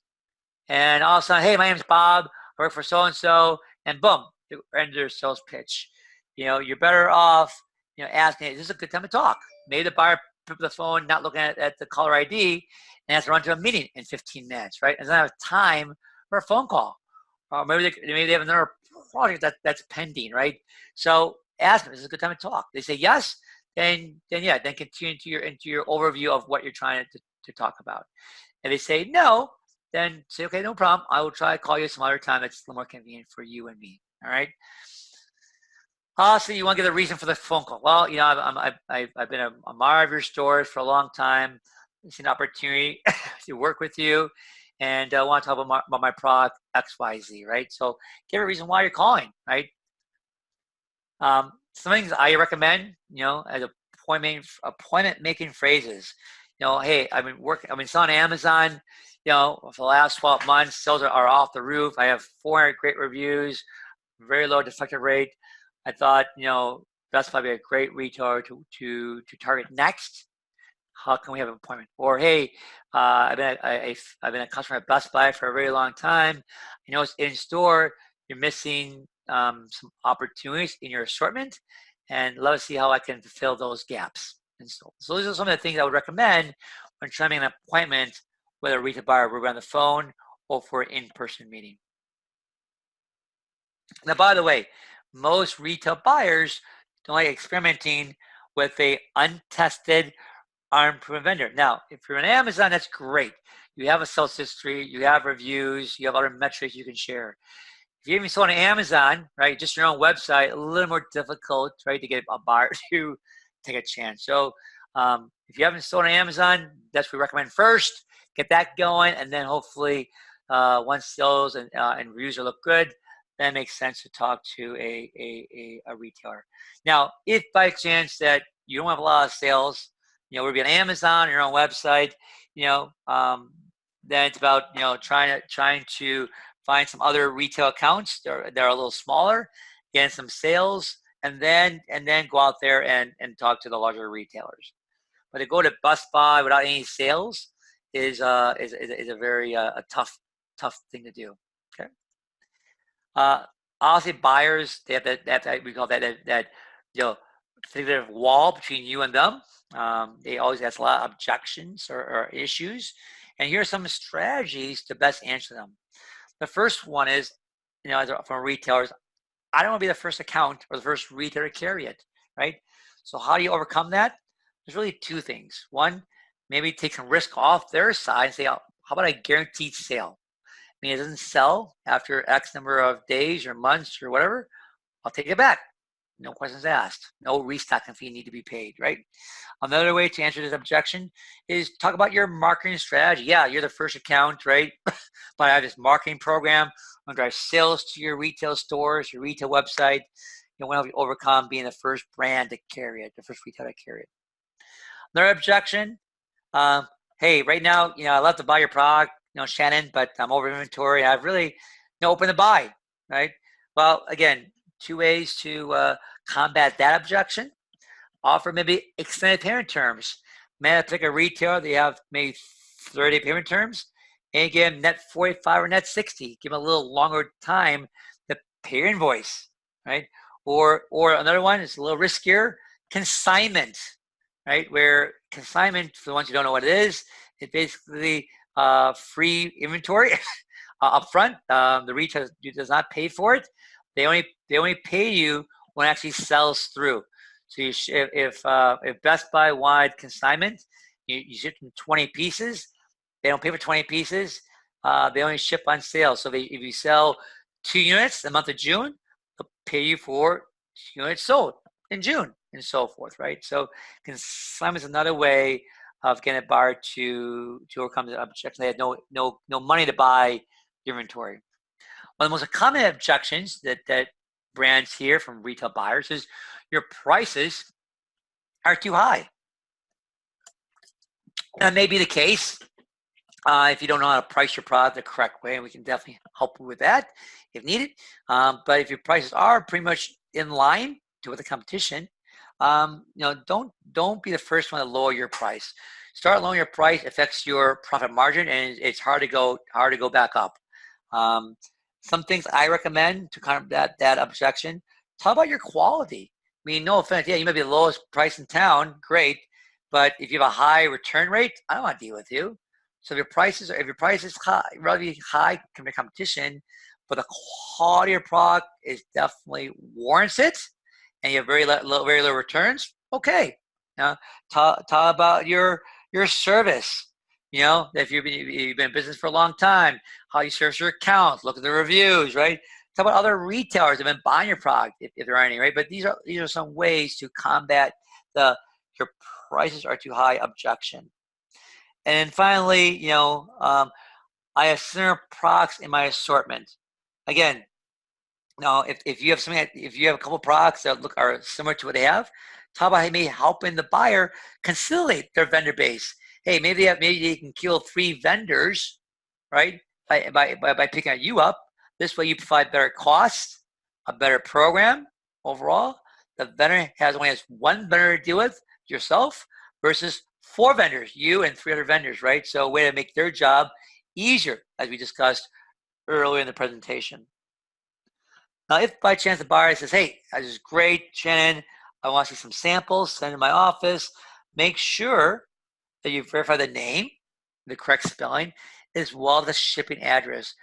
and all of a sudden, hey, my name's Bob, I work for so-and-so, and boom, they end their sales pitch. You're better off, asking, is this a good time to talk? Maybe the buyer pick up the phone, not looking at the caller ID, and has to run to a meeting in 15 minutes, right? And doesn't have time for a phone call. Or maybe they have another project that's pending, right? So ask them, is this a good time to talk? They say yes, then continue into your overview of what you're trying to talk about. If they say no, then say, okay, no problem. I will try to call you some other time that's a little more convenient for you and me. All right. So you want to get a reason for the phone call. Well, I've been a buyer of your stores for a long time. It's an opportunity to work with you, and I want to talk about my product X, Y, Z. Right. So give a reason why you're calling. Right. Some things I recommend, as appointment making phrases. Hey, I've been selling Amazon, for the last 12 months. Sales are off the roof. I have 400 great reviews, very low defective rate. I thought, that's probably a great retailer to target next. How can we have an appointment? Or, hey, I've been a customer at Best Buy for a very long time. It's in store. You're missing some opportunities in your assortment, and love to see how I can fulfill those gaps. And so those are some of the things I would recommend when trying to make an appointment with a retail buyer, whether on the phone or for an in-person meeting. Now, by the way, most retail buyers don't like experimenting with a untested, unproven vendor. Now, if you're on Amazon, that's great. You have a sales history, you have reviews, you have other metrics you can share. If you even sold on Amazon, right, just your own website, a little more difficult, right, to get a buyer to take a chance. So if you haven't sold on Amazon, that's what we recommend first. get that going, and then hopefully once sales and reviews look good, then it makes sense to talk to a retailer. Now, if by chance that you don't have a lot of sales, we'll be on Amazon, your own website, then it's about trying to find some other retail accounts that are a little smaller, get some sales, and then go out there and talk to the larger retailers. But to go to Best Buy without any sales is a very tough thing to do. Okay. Obviously, buyers, they have that we call that figurative wall between you and them. They always have a lot of objections or issues, and here are some strategies to best answer them. The first one is, from retailers, I don't want to be the first account or the first retailer to carry it, right? So how do you overcome that? There's really two things. One, maybe take some risk off their side and say, how about a guaranteed sale? I mean, it doesn't sell after X number of days or months or whatever, I'll take it back. No questions asked. No restocking fee need to be paid, right? Another way to answer this objection is talk about your marketing strategy. Yeah, you're the first account, right? But I have this marketing program. I'm going to drive sales to your retail stores, your retail website. We'll help you overcome being the first brand to carry it, the first retailer to carry it. Another objection, hey, right now, I love to buy your product, Shannon, but I'm over inventory. I've really open to buy, right? Well, again, two ways to combat that objection. Offer maybe extended payment terms. Maybe pick a retailer, they have maybe 30 payment terms, and give them net 45 or net 60. Give them a little longer time to pay your invoice, right? Or another one is a little riskier, consignment, right? Where consignment, for the ones who don't know what it is basically free inventory up front. The retailer does not pay for it. They only pay you when it actually sells through. So if Best Buy wanted consignment, you ship them 20 pieces. They don't pay for 20 pieces. They only ship on sale. So if you sell 2 units the month of June, they'll pay you for 2 units sold in June and so forth, right? So consignment is another way of getting a buyer to overcome the objection. They had no money to buy inventory. One of the most common objections that brands hear from retail buyers is your prices are too high. That may be the case if you don't know how to price your product the correct way, and we can definitely help you with that if needed. But if your prices are pretty much in line with the competition, don't be the first one to lower your price. Start lowering your price affects your profit margin, and it's hard to go back up. Some things I recommend to kind of that objection. Talk about your quality. I mean, no offense. Yeah, you may be the lowest price in town. Great. But if you have a high return rate, I don't want to deal with you. So if your price is high, relatively high compared to competition, but the quality of your product is definitely warrants it, and you have very low returns, okay. Talk about your service. If you've been in business for a long time, how you service your accounts, look at the reviews, right? Talk about other retailers that have been buying your product, if there are any, right? But these are some ways to combat your prices are too high objection. And finally, I have similar products in my assortment. Again, if you have if you have a couple products that are similar to what they have, talk about maybe helping the buyer consolidate their vendor base. Hey, maybe they can kill 3 vendors, right? By picking you up. This way, you provide better costs, a better program overall. The vendor only has 1 vendor to deal with, yourself, versus 4 vendors, you and 3 other vendors, right? So a way to make their job easier, as we discussed earlier in the presentation. Now, if by chance the buyer says, hey, this is great, Shannon, I want to see some samples, send to my office, make sure that you verify the name, the correct spelling, as well as the shipping address.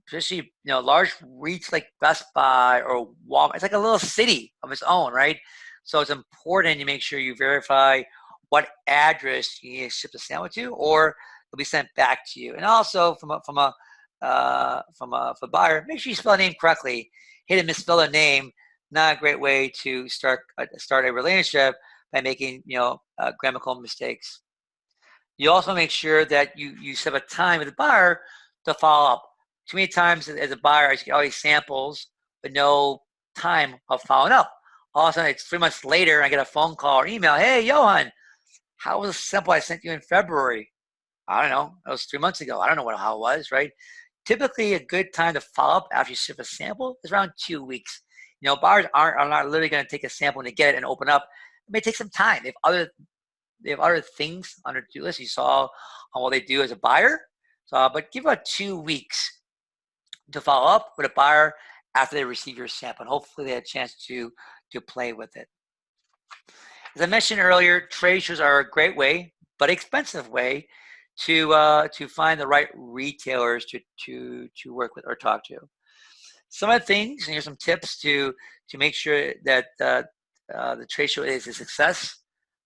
Especially, large REITs like Best Buy or Walmart, it's like a little city of its own, right? So it's important you make sure you verify what address you need to ship the sample to, or it'll be sent back to you. And also from a buyer, make sure you spell the name correctly. Hit and misspell a name, not a great way to start a relationship by making grammatical mistakes. You also make sure that you set a time with the buyer to follow up. Too many times as a buyer, I get all these samples, but no time of following up. All of a sudden, it's 3 months later, I get a phone call or email. Hey, Yohan, how was the sample I sent you in February? I don't know. That was 3 months ago. I don't know how it was, right? Typically, a good time to follow up after you ship a sample is around 2 weeks. Buyers are not literally going to take a sample and they get it and open up. It may take some time. They have other things on their to-do list. You saw on what they do as a buyer. But give about 2 weeks to follow up with a buyer after they receive your sample. And hopefully they had a chance to play with it. As I mentioned earlier, trade shows are a great way, but expensive way to find the right retailers to work with or talk to. Some of the things, and here's some tips to make sure that the trade show is a success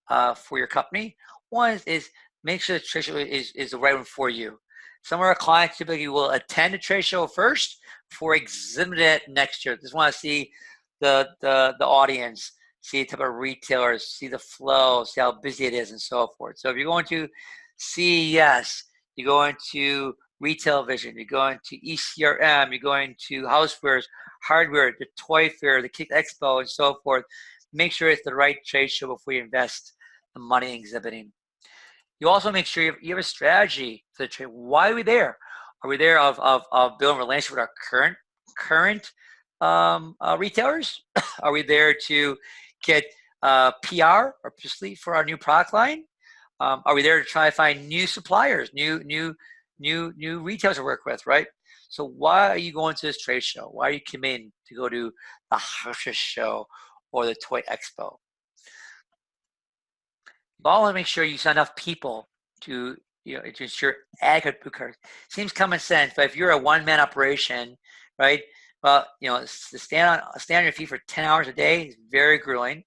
for your company. One is make sure the trade show is the right one for you. Some of our clients typically will attend a trade show first before exhibiting it next year. Just want to see the audience, see the type of retailers, see the flow, see how busy it is, and so forth. So if you're going to CES, you're going to Retail Vision, you're going to ECRM, you're going to house fairs, hardware, the toy fair, the Kick Expo, and so forth. Make sure it's the right trade show before you invest the money in exhibiting. You also make sure you have a strategy for the trade. Why are we there? Are we there of building a relationship with our current retailers? Are we there to get PR or publicity for our new product line? Are we there to try to find new suppliers, new retailers to work with, right? So why are you going to this trade show? Why are you committing to go to the house show or the toy expo? You want to make sure you send enough people to ensure adequate boot cards. Seems common sense, but if you're a one-man operation, right? Well, to stand on your feet for 10 hours a day is very grueling.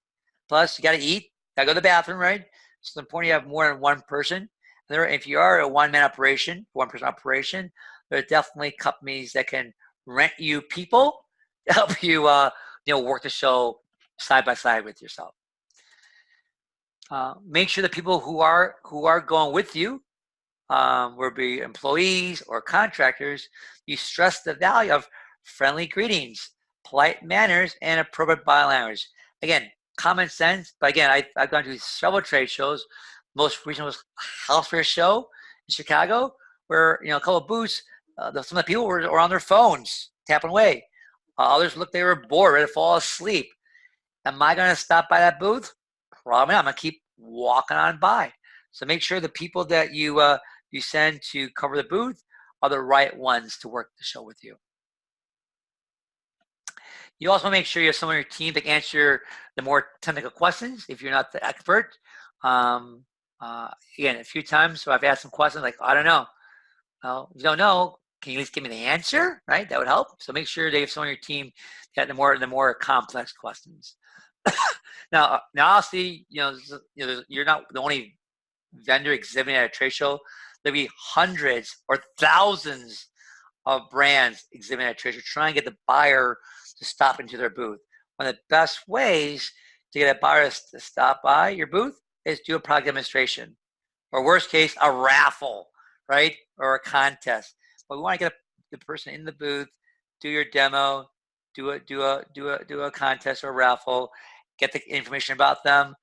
Plus, you got to eat, got to go to the bathroom, right? So it's important you have more than one person. If you are a one-man operation, one-person operation, there are definitely companies that can rent you people to help you, work the show side by side with yourself. Make sure the people who are going with you, whether it be employees or contractors, you stress the value of friendly greetings, polite manners, and appropriate body language. Again, common sense, but again, I've gone to several trade shows. Most recent was House Fair show in Chicago, where a couple of booths, some of the people were on their phones tapping away. Others looked they were bored, ready to fall asleep. Am I going to stop by that booth? Probably not. I'm going to keep walking on by. So make sure the people that you send to cover the booth are the right ones to work the show with you. You also make sure you have someone on your team that can answer the more technical questions if you're not the expert. Again, a few times, so I've asked some questions like, I don't know. Well, if you don't know, can you at least give me the answer? Right? That would help. So make sure they have someone on your team that the more complex questions. Now, obviously, you're not the only vendor exhibiting at a trade show. There'll be hundreds or thousands of brands exhibiting at a trade show, trying to get the buyer to stop into their booth. One of the best ways to get a buyer to stop by your booth is do a product demonstration, or worst case, a raffle, right, or a contest. But we want to get the person in the booth, do your demo, do a contest or a raffle, get the information about them,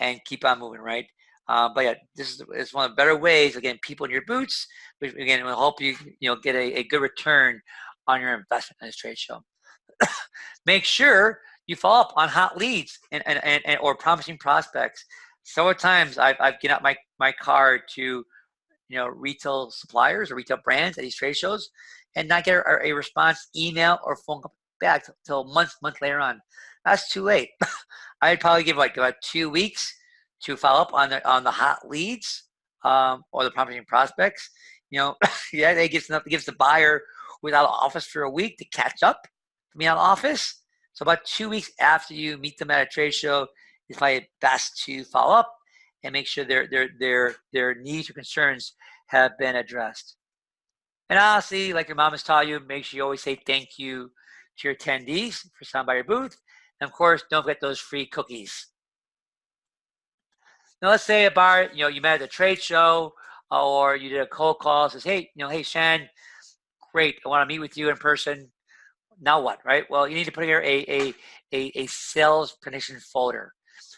and keep on moving, right? But yeah, this is one of the better ways of getting people in your booths, which again will help you get a good return on your investment in this trade show. Make sure you follow up on hot leads and or promising prospects. Several times I've get out my card to retail suppliers or retail brands at these trade shows and not get a response, email or phone call back till months later on. That's too late. I'd probably give about 2 weeks to follow up on the hot leads or the promising prospects. Yeah, it gives the buyer who's out of office for a week to catch up from being out of office. So about 2 weeks after you meet them at a trade show, it's probably best to follow up and make sure their needs or concerns have been addressed. And honestly, like your mom has taught you, make sure you always say thank you to your attendees for stopping by your booth. And of course, don't forget those free cookies. Now, let's say a buyer, you met at a trade show, or you did a cold call, says, hey, hey, Shan, great, I want to meet with you in person. Now what, right? Well, you need to put here a sales presentation folder.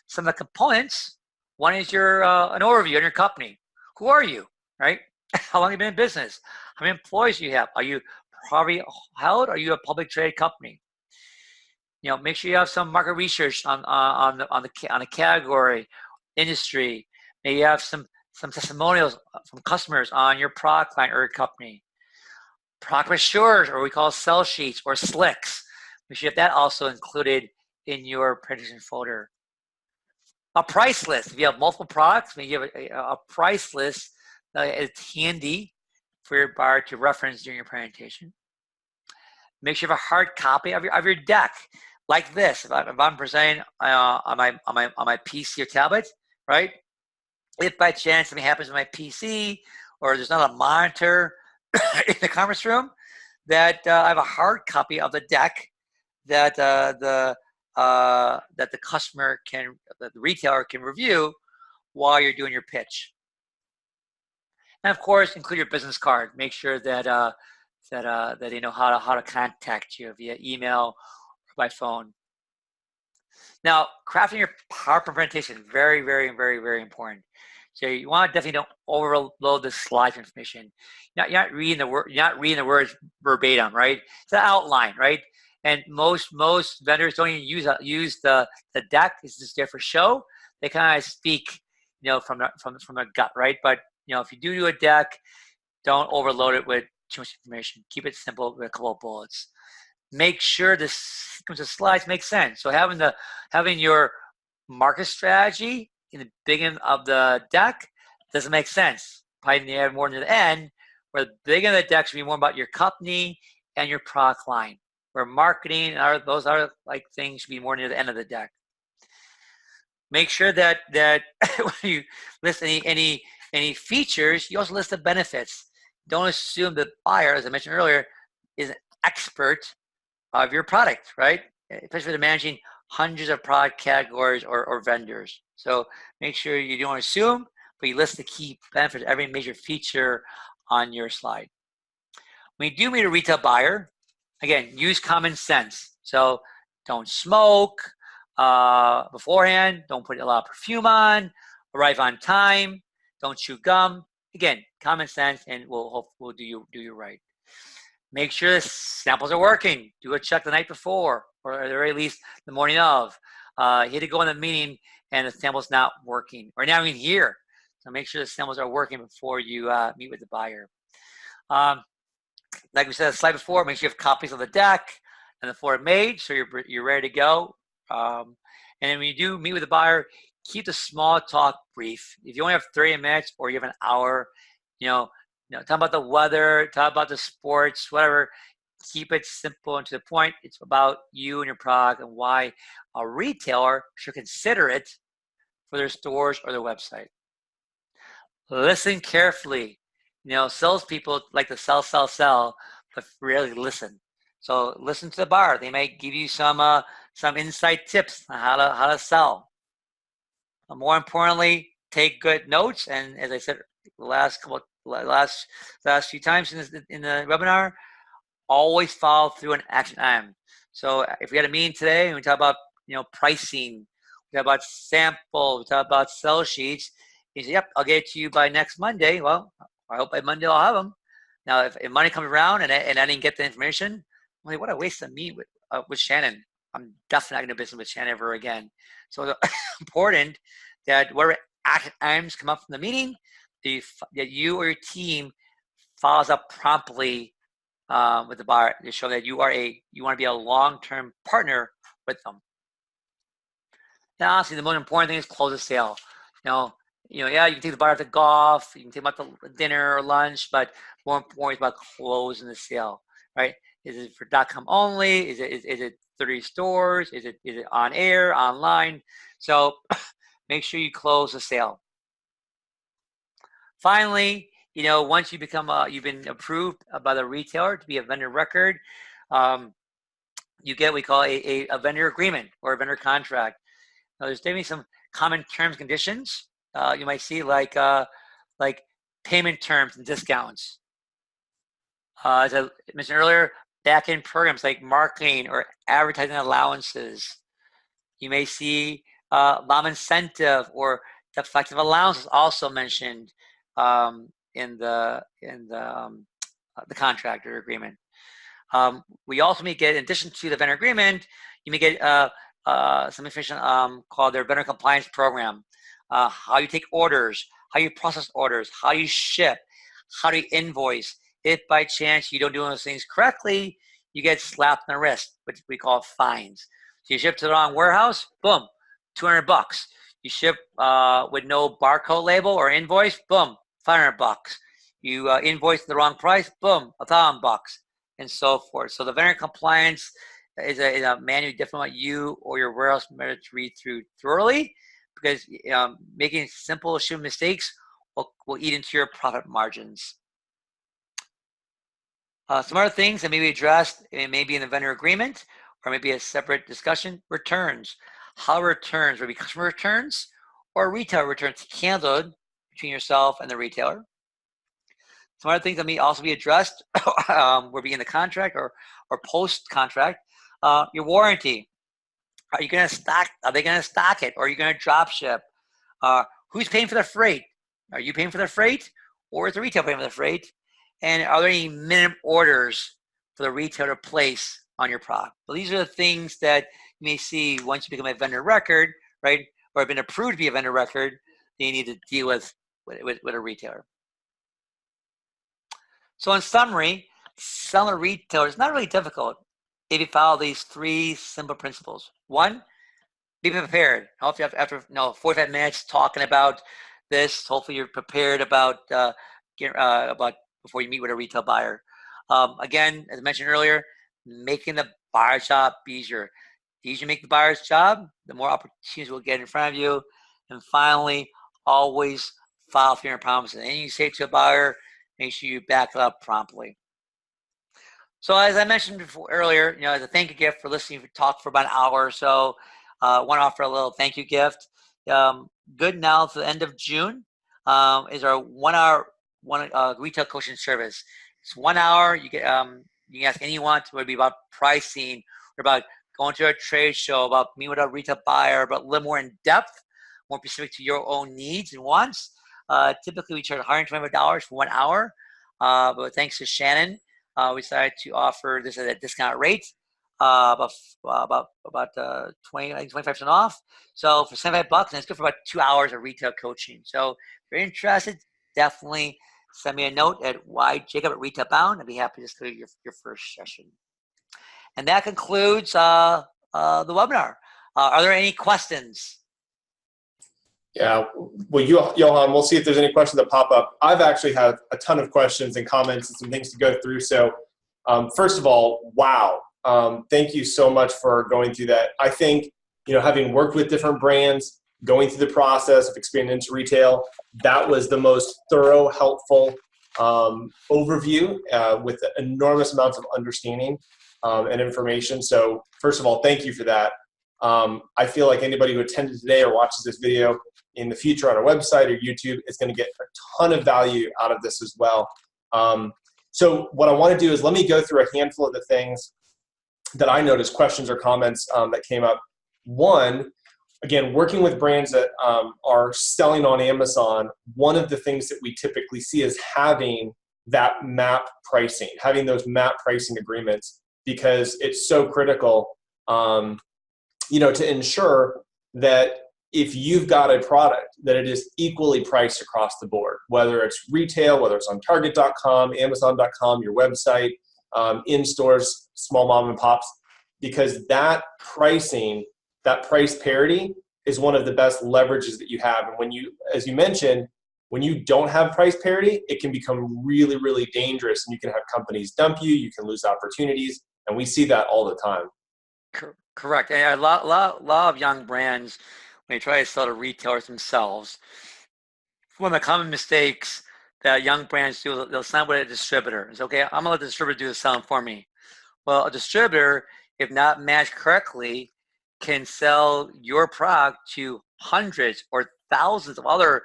Some of the components, one is your an overview on your company. Who are you, right? How long have you been in business? How many employees do you have? Are you privately held? Are you a public traded company? Make sure you have some market research on the category, industry. Maybe you have some testimonials from customers on your product line or your company. Product brochures, or we call sell sheets or slicks. We should have that also included in your presentation folder. A price list. If you have multiple products, maybe you have a price list it's handy for your buyer to reference during your presentation. Make sure you have a hard copy of your deck, like this. If I'm presenting on my PC or tablet, right? If by chance something happens with my PC or there's not a monitor in the conference room, that I have a hard copy of the deck that the customer the retailer can review while you're doing your pitch. And of course, include your business card. Make sure that they know how to contact you via email or by phone. Now, crafting your PowerPoint presentation, very, very, very, very important. So you want to definitely don't overload the slide information. You're not reading the words verbatim, right? It's an outline, right? And most vendors don't even use the deck. It's just there for show. They kind of speak, from their gut, right? But if you do a deck, don't overload it with too much information. Keep it simple with a couple of bullets. Make sure the sequence of slides makes sense. So having your market strategy in the beginning of the deck doesn't make sense. Probably need to add more near the end, where the beginning of the deck should be more about your company and your product line. Where marketing and those other things should be more near the end of the deck. Make sure that when you list any features, you also list the benefits. Don't assume the buyer, as I mentioned earlier, is an expert of your product, right? Especially if they're managing hundreds of product categories or vendors. So make sure you don't assume, but you list the key benefits of every major feature on your slide. When you do meet a retail buyer, again, use common sense. So don't smoke beforehand. Don't put a lot of perfume on. Arrive on time. Don't chew gum. Again, common sense, and we'll do you right. Make sure the samples are working. Do a check the night before, or at the very least the morning of. You had to go in the meeting and the sample's not working, or not even here. So make sure the samples are working before you meet with the buyer. Like we said on the slide before, make sure you have copies of the deck and the form made, so you're ready to go. And then when you do meet with the buyer, keep the small talk brief. If you only have 30 minutes or you have an hour, talk about the weather, talk about the sports, whatever. Keep it simple and to the point. It's about you and your product and why a retailer should consider it for their stores or their website. Listen carefully. Salespeople like to sell, but rarely listen. So listen to the buyer. They may give you some insight tips on how to sell. But more importantly, take good notes. And as I said, the last few times in the webinar, always follow through an action item. So if we had a meeting today and we talk about pricing, we talk about sample, we talk about sell sheets, you say, yep, I'll get it to you by next Monday. Well, I hope by Monday I'll have them. Now, if Monday comes around and I didn't get the information, I'm like, what a waste of me with Shannon. I'm definitely not going to do business with Shannon ever again. So it's important that whatever action items come up from the meeting, that you or your team follows up promptly with the buyer to show that you want to be a long-term partner with them. Now, honestly, the most important thing is close the sale. You can take the buyer to golf, you can take them out to dinner or lunch, but more important is about closing the sale, right? Is it for .com only? Is it 30 stores? Is it on air, online? So make sure you close the sale. Finally, once you you've been approved by the retailer to be a vendor record, you get what we call a vendor agreement or a vendor contract. Now, there's definitely some common terms and conditions. You might see like payment terms and discounts. As I mentioned earlier, back-end programs like marketing or advertising allowances. You may see LOM incentive or deflective allowances also mentioned in the contract or agreement. We also may get, in addition to the vendor agreement, you may get some information called their vendor compliance program. How you take orders, how you process orders, how you ship, how do you invoice. If by chance you don't do those things correctly, you get slapped in the wrist, which we call fines. So you ship to the wrong warehouse, boom, $200. You ship with no barcode label or invoice, boom, $500. You invoice the wrong price, boom, $1,000, and so forth. So the vendor compliance is a manual definitely what you or your warehouse manager to read through thoroughly, because making simple shipping mistakes will eat into your profit margins. Some other things that may be addressed, maybe in the vendor agreement, or maybe a separate discussion: returns. How returns, whether it be customer returns or retail returns, handled between yourself and the retailer. Some other things that may also be addressed will be in the contract or post-contract. Your warranty. Are you going to stock? Are they going to stock it, or are you going to drop ship? Who's paying for the freight? Are you paying for the freight, or is the retail paying for the freight? And are there any minimum orders for the retailer to place on your product? So these are the things that you may see once you become a vendor record, right? Or have been approved to be a vendor record, that you need to deal with a retailer. So in summary, selling a retailer is not really difficult if you follow these 3 simple principles. 1, be prepared. Hopefully after 45 minutes talking about this, hopefully you're prepared about before you meet with a retail buyer. Again, as I mentioned earlier, making the buyer's job easier. The easier you make the buyer's job, the more opportunities we'll get in front of you. And finally, always follow through your promises. Anything you say to a buyer, make sure you back it up promptly. So as I mentioned earlier, as a thank you gift for listening to talk for about an hour or so, I want to offer a little thank you gift. Good now to the end of June is our 1 hour retail coaching service. It's 1 hour. You get you can ask anyone. It would be about pricing, or about going to a trade show, about meeting with a retail buyer, about a little more in depth, more specific to your own needs and wants. Typically, we charge $125 for 1 hour, but thanks to Shannon, we decided to offer this at a discount rate, about 25% off. So for $75, and it's good for about 2 hours of retail coaching. So if you're interested, definitely send me a note at yjacob@Retailbound. I'd be happy to schedule your first session. And that concludes the webinar. Are there any questions? Yeah, well, Yohan, we'll see if there's any questions that pop up. I've actually had a ton of questions and comments and some things to go through. So first of all, wow. Thank you so much for going through that. I think, having worked with different brands, going through the process of expanding into retail, that was the most thorough, helpful overview with enormous amounts of understanding and information. So first of all, thank you for that. I feel like anybody who attended today or watches this video in the future on our website or YouTube is going to get a ton of value out of this as well. So what I want to do is let me go through a handful of the things that I noticed, questions or comments that came up. One, again, working with brands that are selling on Amazon, one of the things that we typically see is having that MAP pricing, having those MAP pricing agreements, because it's so critical, to ensure that if you've got a product, that it is equally priced across the board, whether it's retail, whether it's on Target.com, Amazon.com, your website, in stores, small mom and pops, because that pricing, that price parity is one of the best leverages that you have. And when you, as you mentioned, when you don't have price parity, it can become really, really dangerous, and you can have companies dump you, you can lose opportunities, and we see that all the time. Correct. And a lot of young brands, when they try to sell to retailers themselves, one of the common mistakes that young brands do, they'll sign with a distributor. It's okay, I'm going to let the distributor do the selling for me. Well, a distributor, if not managed correctly, can sell your product to hundreds or thousands of other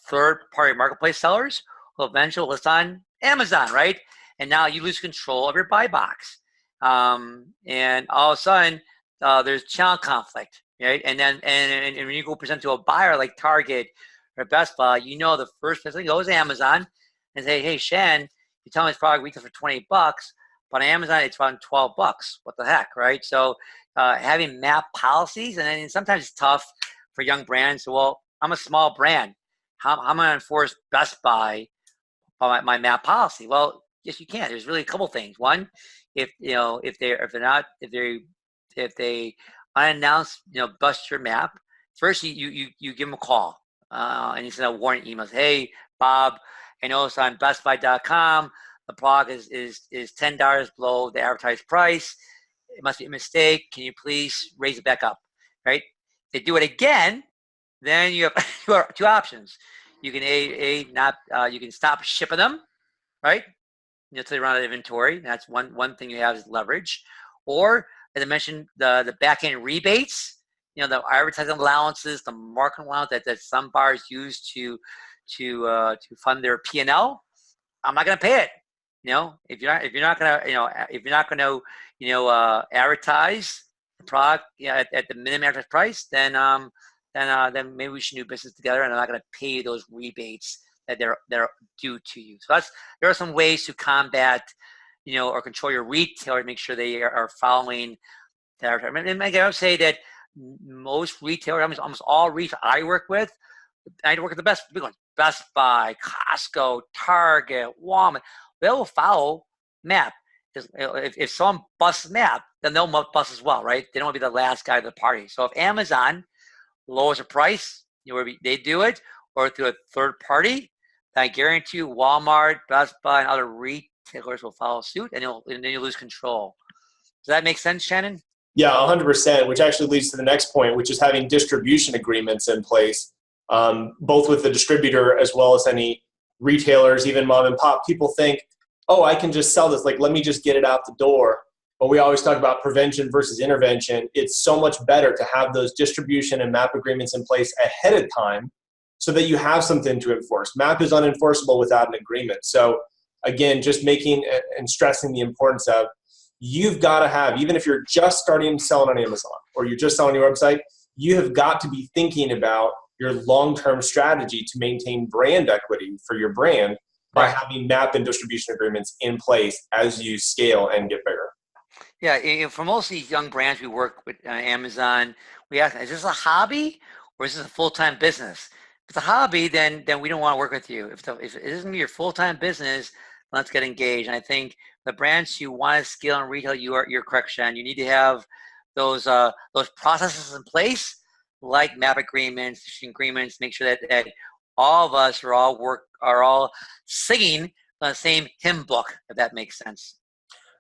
third-party marketplace sellers Well, eventually it's on Amazon, right? And now you lose control of your buy box. And all of a sudden, there's channel conflict, right? And then and when you go present to a buyer like Target or Best Buy, you know the first place goes to Amazon and say, hey, Shan, you tell me this product retails for $20, but on Amazon it's around $12. What the heck, right? So having map policies, and then sometimes it's tough for young brands. So, well, I'm a small brand. How am I going to enforce Best Buy on my map policy? Well, yes, you can. There's really a couple things. One, if they unannounced, bust your map, first you give them a call, and you send a warning email. Hey, Bob, I know it's on bestbuy.com. The product is $10 below the advertised price. It must be a mistake. Can you please raise it back up? Right? If they do it again, then you have two options. You can you can stop shipping them, right? Until they run out of inventory. That's one thing you have is leverage. Or, as I mentioned, the back end rebates. The advertising allowances, the marketing allowance that some buyers use to fund their P&L. I'm not going to pay it. If you're not going to advertise the product at the minimum advertised price, then maybe we should do business together, and I'm not going to pay you those rebates that they're due to you. So there are some ways to combat, or control your retailer to make sure they are following that. And I would say that most retailers, almost all retailers I work with, I work at the big ones: Best Buy, Costco, Target, Walmart. They will follow map. If someone busts map, then they'll bust as well, right? They don't want to be the last guy at the party. So if Amazon lowers the price, they do it, or through a third party, I guarantee you Walmart, Best Buy, and other retailers will follow suit, and then you lose control. Does that make sense, Shannon? Yeah, 100%, which actually leads to the next point, which is having distribution agreements in place, both with the distributor as well as any retailers, even mom and pop. People think, oh, I can just sell this. Like, let me just get it out the door. But we always talk about prevention versus intervention. It's so much better to have those distribution and map agreements in place ahead of time so that you have something to enforce. Map is unenforceable without an agreement. So again, just making and stressing the importance of, you've got to have, even if you're just starting selling on Amazon or you're just selling your website, you have got to be thinking about your long-term strategy to maintain brand equity for your brand by having map and distribution agreements in place as you scale and get bigger. Yeah, for most of these young brands we work with Amazon, we ask, is this a hobby or is this a full-time business? If it's a hobby, then we don't want to work with you. If it isn't your full-time business, let's get engaged. And I think the brands you want to scale and retail, you're correct, Shan. You need to have those processes in place, like map agreements, make sure that all of us are all singing the same hymn book, if that makes sense.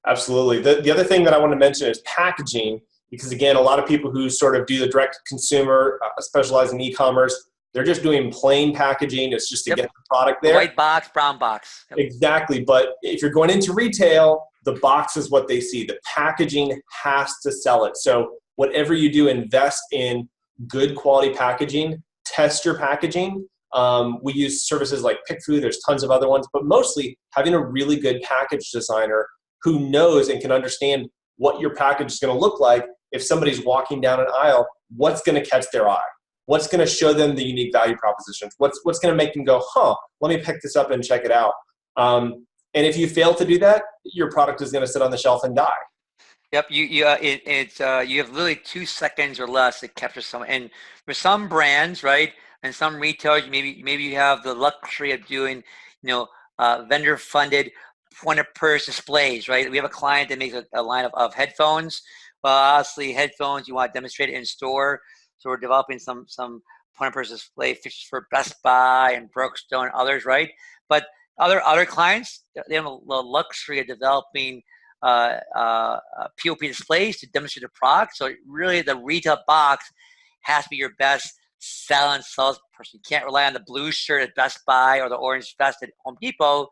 Absolutely. The other thing that I want to mention is packaging, because again, a lot of people who sort of do the direct consumer, specialize in e-commerce, they're just doing plain packaging. It's just to get the product there. White box, brown box. Yep. Exactly. But if you're going into retail, the box is what they see. The packaging has to sell it. So whatever you do, invest in good quality packaging, test your packaging. We use services like PickFood. There's tons of other ones, but mostly having a really good package designer who knows and can understand what your package is going to look like. If somebody's walking down an aisle, what's going to catch their eye? What's going to show them the unique value propositions? What's going to make them go, let me pick this up and check it out. And if you fail to do that, your product is going to sit on the shelf and die. Yep, you have literally 2 seconds or less to capture someone. And for some brands, right, and some retailers, maybe you have the luxury of doing, vendor-funded point-of-purchase displays, right? We have a client that makes a line of headphones. Well, obviously, headphones you want to demonstrate it in store, so we're developing some point-of-purchase display fixtures for Best Buy and Brookstone and others, right? But other clients, they have the luxury of developing POP displays to demonstrate the product. So really, the retail box has to be your best salesperson. You can't rely on the blue shirt at Best Buy or the orange vest at Home Depot.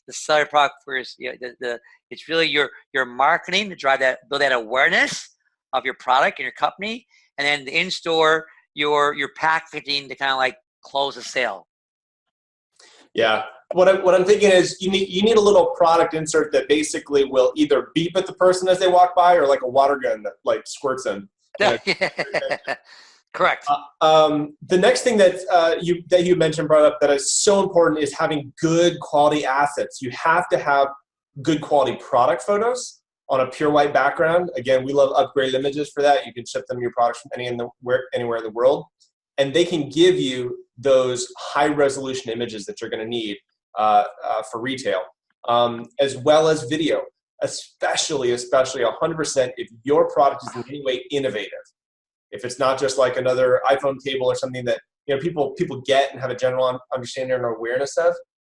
The seller product first. It's really your marketing to build that awareness of your product and your company, and then the in-store your packaging to kind of like close the sale. Yeah, what I'm thinking is you need a little product insert that basically will either beep at the person as they walk by, or like a water gun that like squirts them. Correct. The next thing that you mentioned, brought up, that is so important is having good quality assets. You have to have good quality product photos on a pure white background. Again, we love upgraded images for that. You can ship them your products from anywhere in the world, and they can give you those high resolution images that you're going to need for retail, as well as video, especially 100% if your product is in any way innovative. If it's not just like another iPhone cable or something that people get and have a general understanding or awareness of,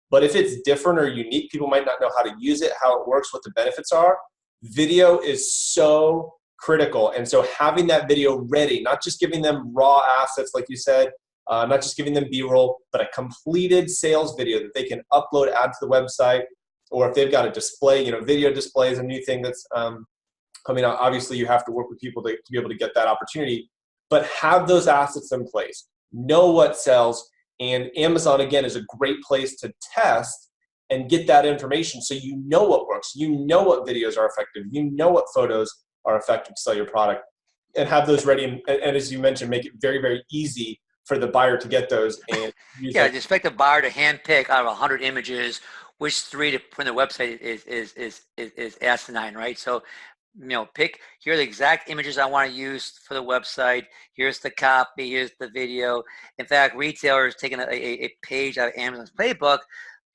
but if it's different or unique, people might not know how to use it, how it works, what the benefits are. Video is so critical, and so having that video ready, not just giving them raw assets like you said, not just giving them B-roll, but a completed sales video that they can upload, add to the website, or if they've got a display, video display is a new thing that's coming out. Obviously, you have to work with people to be able to get that opportunity, but have those assets in place. Know what sells, and Amazon, again, is a great place to test and get that information so you know what works. You know what videos are effective. You know what photos are effective to sell your product, and have those ready. And as you mentioned, make it very, very easy for the buyer to get those. And just expect the buyer to handpick out of 100 images which 3 to put on the website is asinine, right? So, pick, here are the exact images I want to use for the website. Here's the copy. Here's the video. In fact, retailers taking a page out of Amazon's playbook,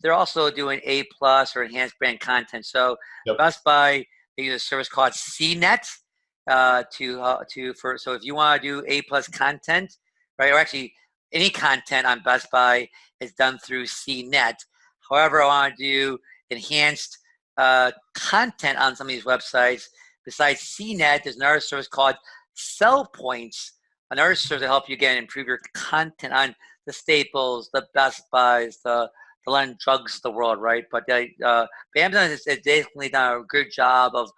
they're also doing A+ or enhanced brand content. So Best Buy, they use a service called CNET so if you want to do A+ content, right, or actually any content on Best Buy is done through CNET. However, I want to do enhanced content on some of these websites. Besides CNET, there's another service called Sell Points, another service to help you again improve your content on the Staples, the Best Buys, the London Drugs of the world, right? But Amazon has definitely done a good job of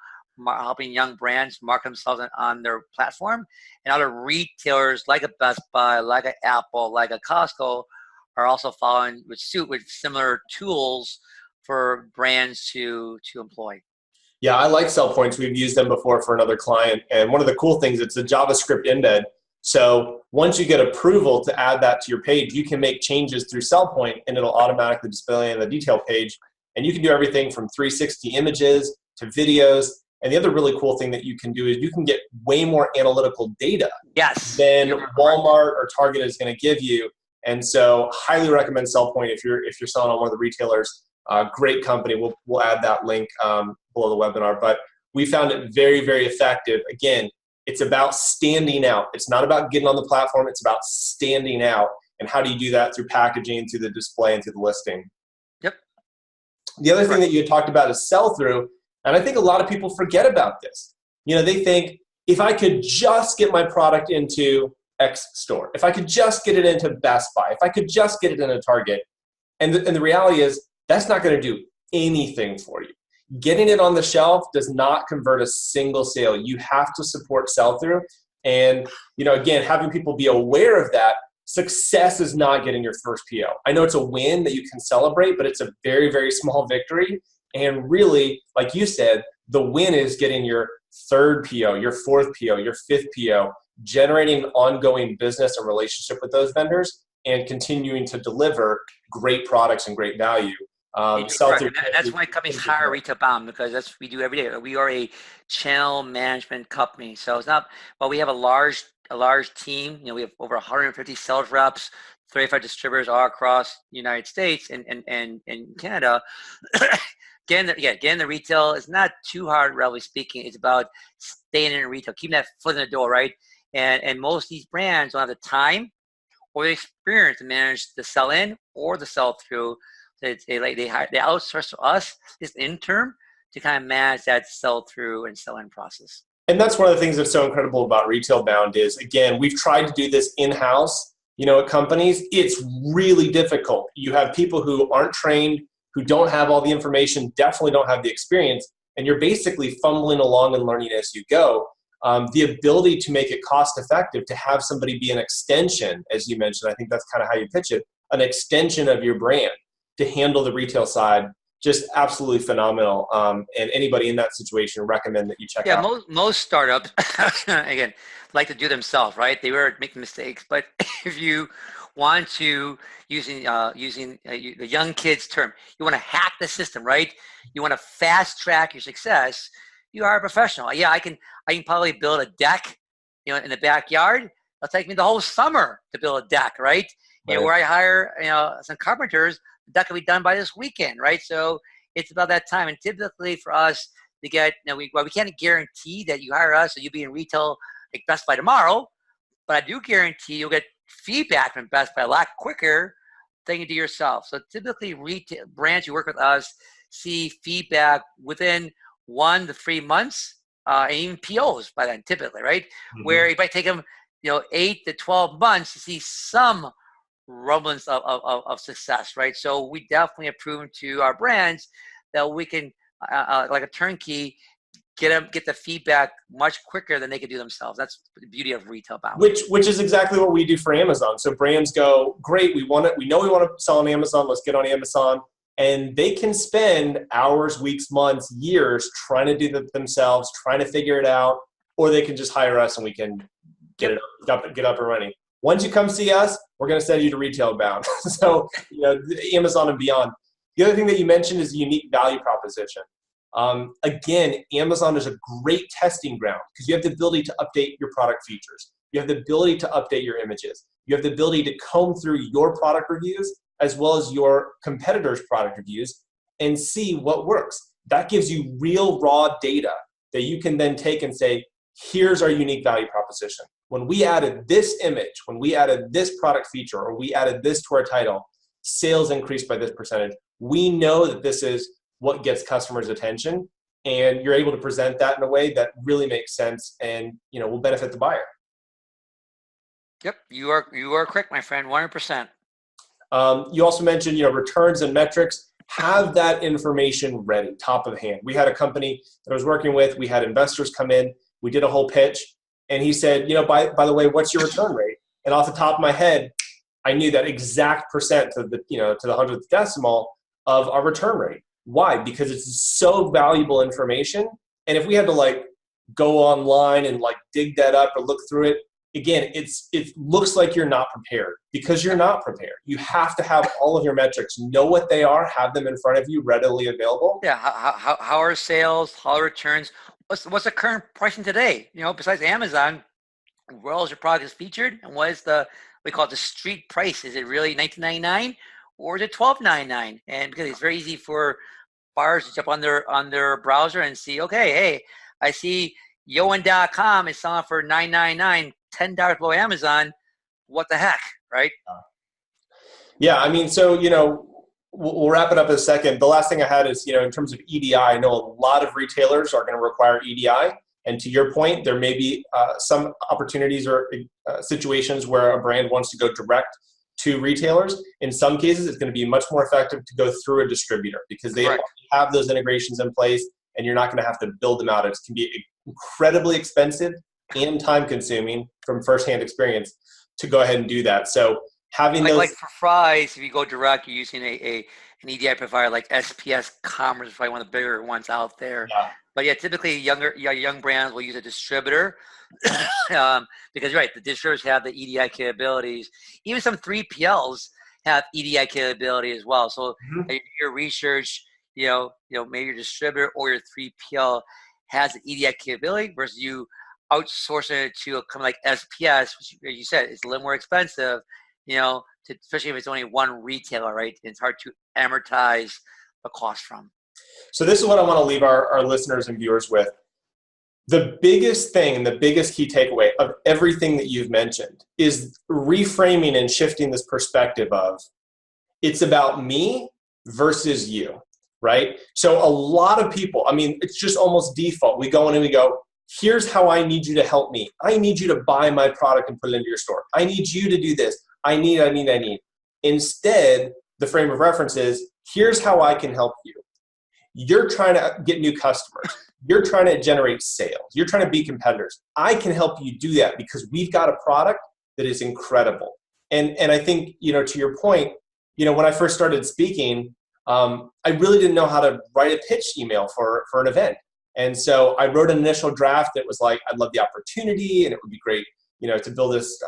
helping young brands market themselves on their platform, and other retailers like a Best Buy, like an Apple, like a Costco are also following with suit with similar tools for brands to employ. Yeah, I like Sell Points. We've used them before for another client. And one of the cool things, it's a JavaScript embed. So once you get approval to add that to your page, you can make changes through Sell Point, and it'll automatically display on the detail page. And you can do everything from 360 images to videos. And the other really cool thing that you can do is you can get way more analytical data than Walmart or Target is going to give you. And so highly recommend Sell Point if you're selling on one of the retailers. Great company. We'll add that link below the webinar. But we found it very, very effective. Again, it's about standing out. It's not about getting on the platform. It's about standing out. And how do you do that? Through packaging, through the display, and through the listing. Yep. The other thing that you had talked about is sell-through. And I think a lot of people forget about this. They think, if I could just get my product into X store, if I could just get it into Best Buy, if I could just get it into Target. And the reality is, that's not going to do anything for you. Getting it on the shelf does not convert a single sale. You have to support sell-through. And, again, having people be aware of that. Success is not getting your first PO. I know it's a win that you can celebrate, but it's a very, very small victory. And really, like you said, the win is getting your third PO, your fourth PO, your fifth PO, generating an ongoing business and relationship with those vendors, and continuing to deliver great products and great value. That's why companies hire Retailbound, because that's what we do every day. We are a channel management company. So it's not, well, we have a large team. We have over 150 sales reps, 35 distributors all across the United States and Canada. Getting the retail is not too hard, relatively speaking. It's about staying in retail, keeping that foot in the door, right? And most of these brands don't have the time or the experience to manage the sell-in or the sell-through. They outsource to us, this intern, to kind of manage that sell-through and sell-in process. And that's one of the things that's so incredible about Retailbound is, again, we've tried to do this in-house, at companies. It's really difficult. You have people who aren't trained, who don't have all the information, definitely don't have the experience, and you're basically fumbling along and learning as you go. The ability to make it cost-effective, to have somebody be an extension, as you mentioned, I think that's kind of how you pitch it, an extension of your brand. to handle the retail side, just absolutely phenomenal. And anybody in that situation, recommend that you check out. Most startups, again, like to do themselves, right? They were making mistakes, but if you want to, using the young kids term, you want to hack the system, right? You want to fast track your success. You are a professional. Yeah, I can probably build a deck, in the backyard. It'll take me the whole summer to build a deck, right? Right. Where I hire, some carpenters, the deck will be done by this weekend, right? So it's about that time. And typically for us to get, we can't guarantee that you hire us or you'll be in retail like Best Buy tomorrow, but I do guarantee you'll get feedback from Best Buy a lot quicker than you do yourself. So typically retail brands who work with us see feedback within 1 to 3 months, and even POs by then, typically, right? Mm-hmm. Where it might take them, 8 to 12 months to see some rumblings of success, right? So we definitely have proven to our brands that we can, like a turnkey, get the feedback much quicker than they could do themselves. That's the beauty of Retailbound. Which is exactly what we do for Amazon. So brands go, great, we know we want to sell on Amazon, let's get on Amazon. And they can spend hours, weeks, months, years trying to do it themselves, trying to figure it out, or they can just hire us and we can get up and running. Once you come see us, we're going to send you to Retailbound. So, Amazon and beyond. The other thing that you mentioned is the unique value proposition. Again, Amazon is a great testing ground because you have the ability to update your product features. You have the ability to update your images. You have the ability to comb through your product reviews as well as your competitors' product reviews and see what works. That gives you real raw data that you can then take and say, here's our unique value proposition. When we added this image, when we added this product feature, or we added this to our title, sales increased by this percentage. We know that this is what gets customers' attention, and you're able to present that in a way that really makes sense and will benefit the buyer. Yep, you are correct, my friend, 100%. You also mentioned returns and metrics. Have that information ready, top of hand. We had a company that I was working with. We had investors come in. We did a whole pitch, and he said, by the way, what's your return rate? And off the top of my head, I knew that exact percent to the to the 100th decimal of our return rate. Why? Because it's so valuable information. And if we had to go online and dig that up or look through it, again, it looks like you're not prepared because you're not prepared. You have to have all of your metrics, know what they are, have them in front of you readily available. Yeah. How are sales? How are returns? What's the current pricing today? Besides Amazon, where else your product is featured, and what is we call it the street price? Is it really $19.99 or is it $12.99? And because it's very easy for buyers to jump on their browser and see, okay, hey, I see Yohan.com is selling for $9.99, $10 below Amazon. What the heck, right? Yeah, I mean, so we'll wrap it up in a second. The last thing I had is in terms of EDI, I know a lot of retailers are going to require EDI, and to your point, there may be some opportunities or situations where a brand wants to go direct to retailers. In some cases, it's going to be much more effective to go through a distributor because they have those integrations in place, and you're not going to have to build them out. It can be incredibly expensive and time-consuming from firsthand experience to go ahead and do that. So having those, like for fries, if you go direct, you're using an EDI provider like SPS Commerce, is probably one of the bigger ones out there. Yeah. But yeah, typically young brands will use a distributor because you're right, the distributors have the EDI capabilities. Even some 3PLs have EDI capability as well. So your research, maybe your distributor or your 3PL has the EDI capability versus you outsourcing it to a company like SPS, which you said is a little more expensive, especially if it's only one retailer, right? It's hard to amortize the cost from. So this is what I want to leave our listeners and viewers with. The biggest thing and the biggest key takeaway of everything that you've mentioned is reframing and shifting this perspective of it's about me versus you, right? So a lot of people, I mean, it's just almost default. We go in and we go, here's how I need you to help me. I need you to buy my product and put it into your store. I need you to do this. I need. Instead, the frame of reference is, here's how I can help you. You're trying to get new customers. You're trying to generate sales. You're trying to be competitors. I can help you do that because we've got a product that is incredible. And I think, to your point, when I first started speaking, I really didn't know how to write a pitch email for an event. And so I wrote an initial draft that was like, I'd love the opportunity and it would be great, to build this,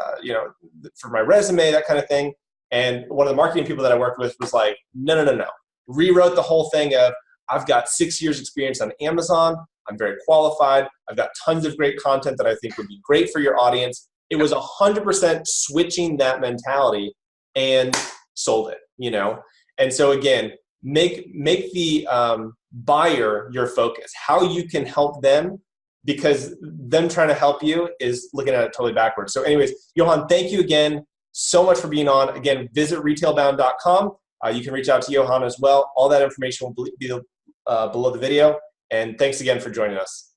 for my resume, that kind of thing. And one of the marketing people that I worked with was like, no. Rewrote the whole thing of, I've got 6 years experience on Amazon. I'm very qualified. I've got tons of great content that I think would be great for your audience. It was 100% switching that mentality and sold it, And so again, make the buyer your focus, how you can help them, because them trying to help you is looking at it totally backwards. So anyways, Yohan, thank you again so much for being on. Again, visit retailbound.com. You can reach out to Yohan as well. All that information will be below the video. And thanks again for joining us.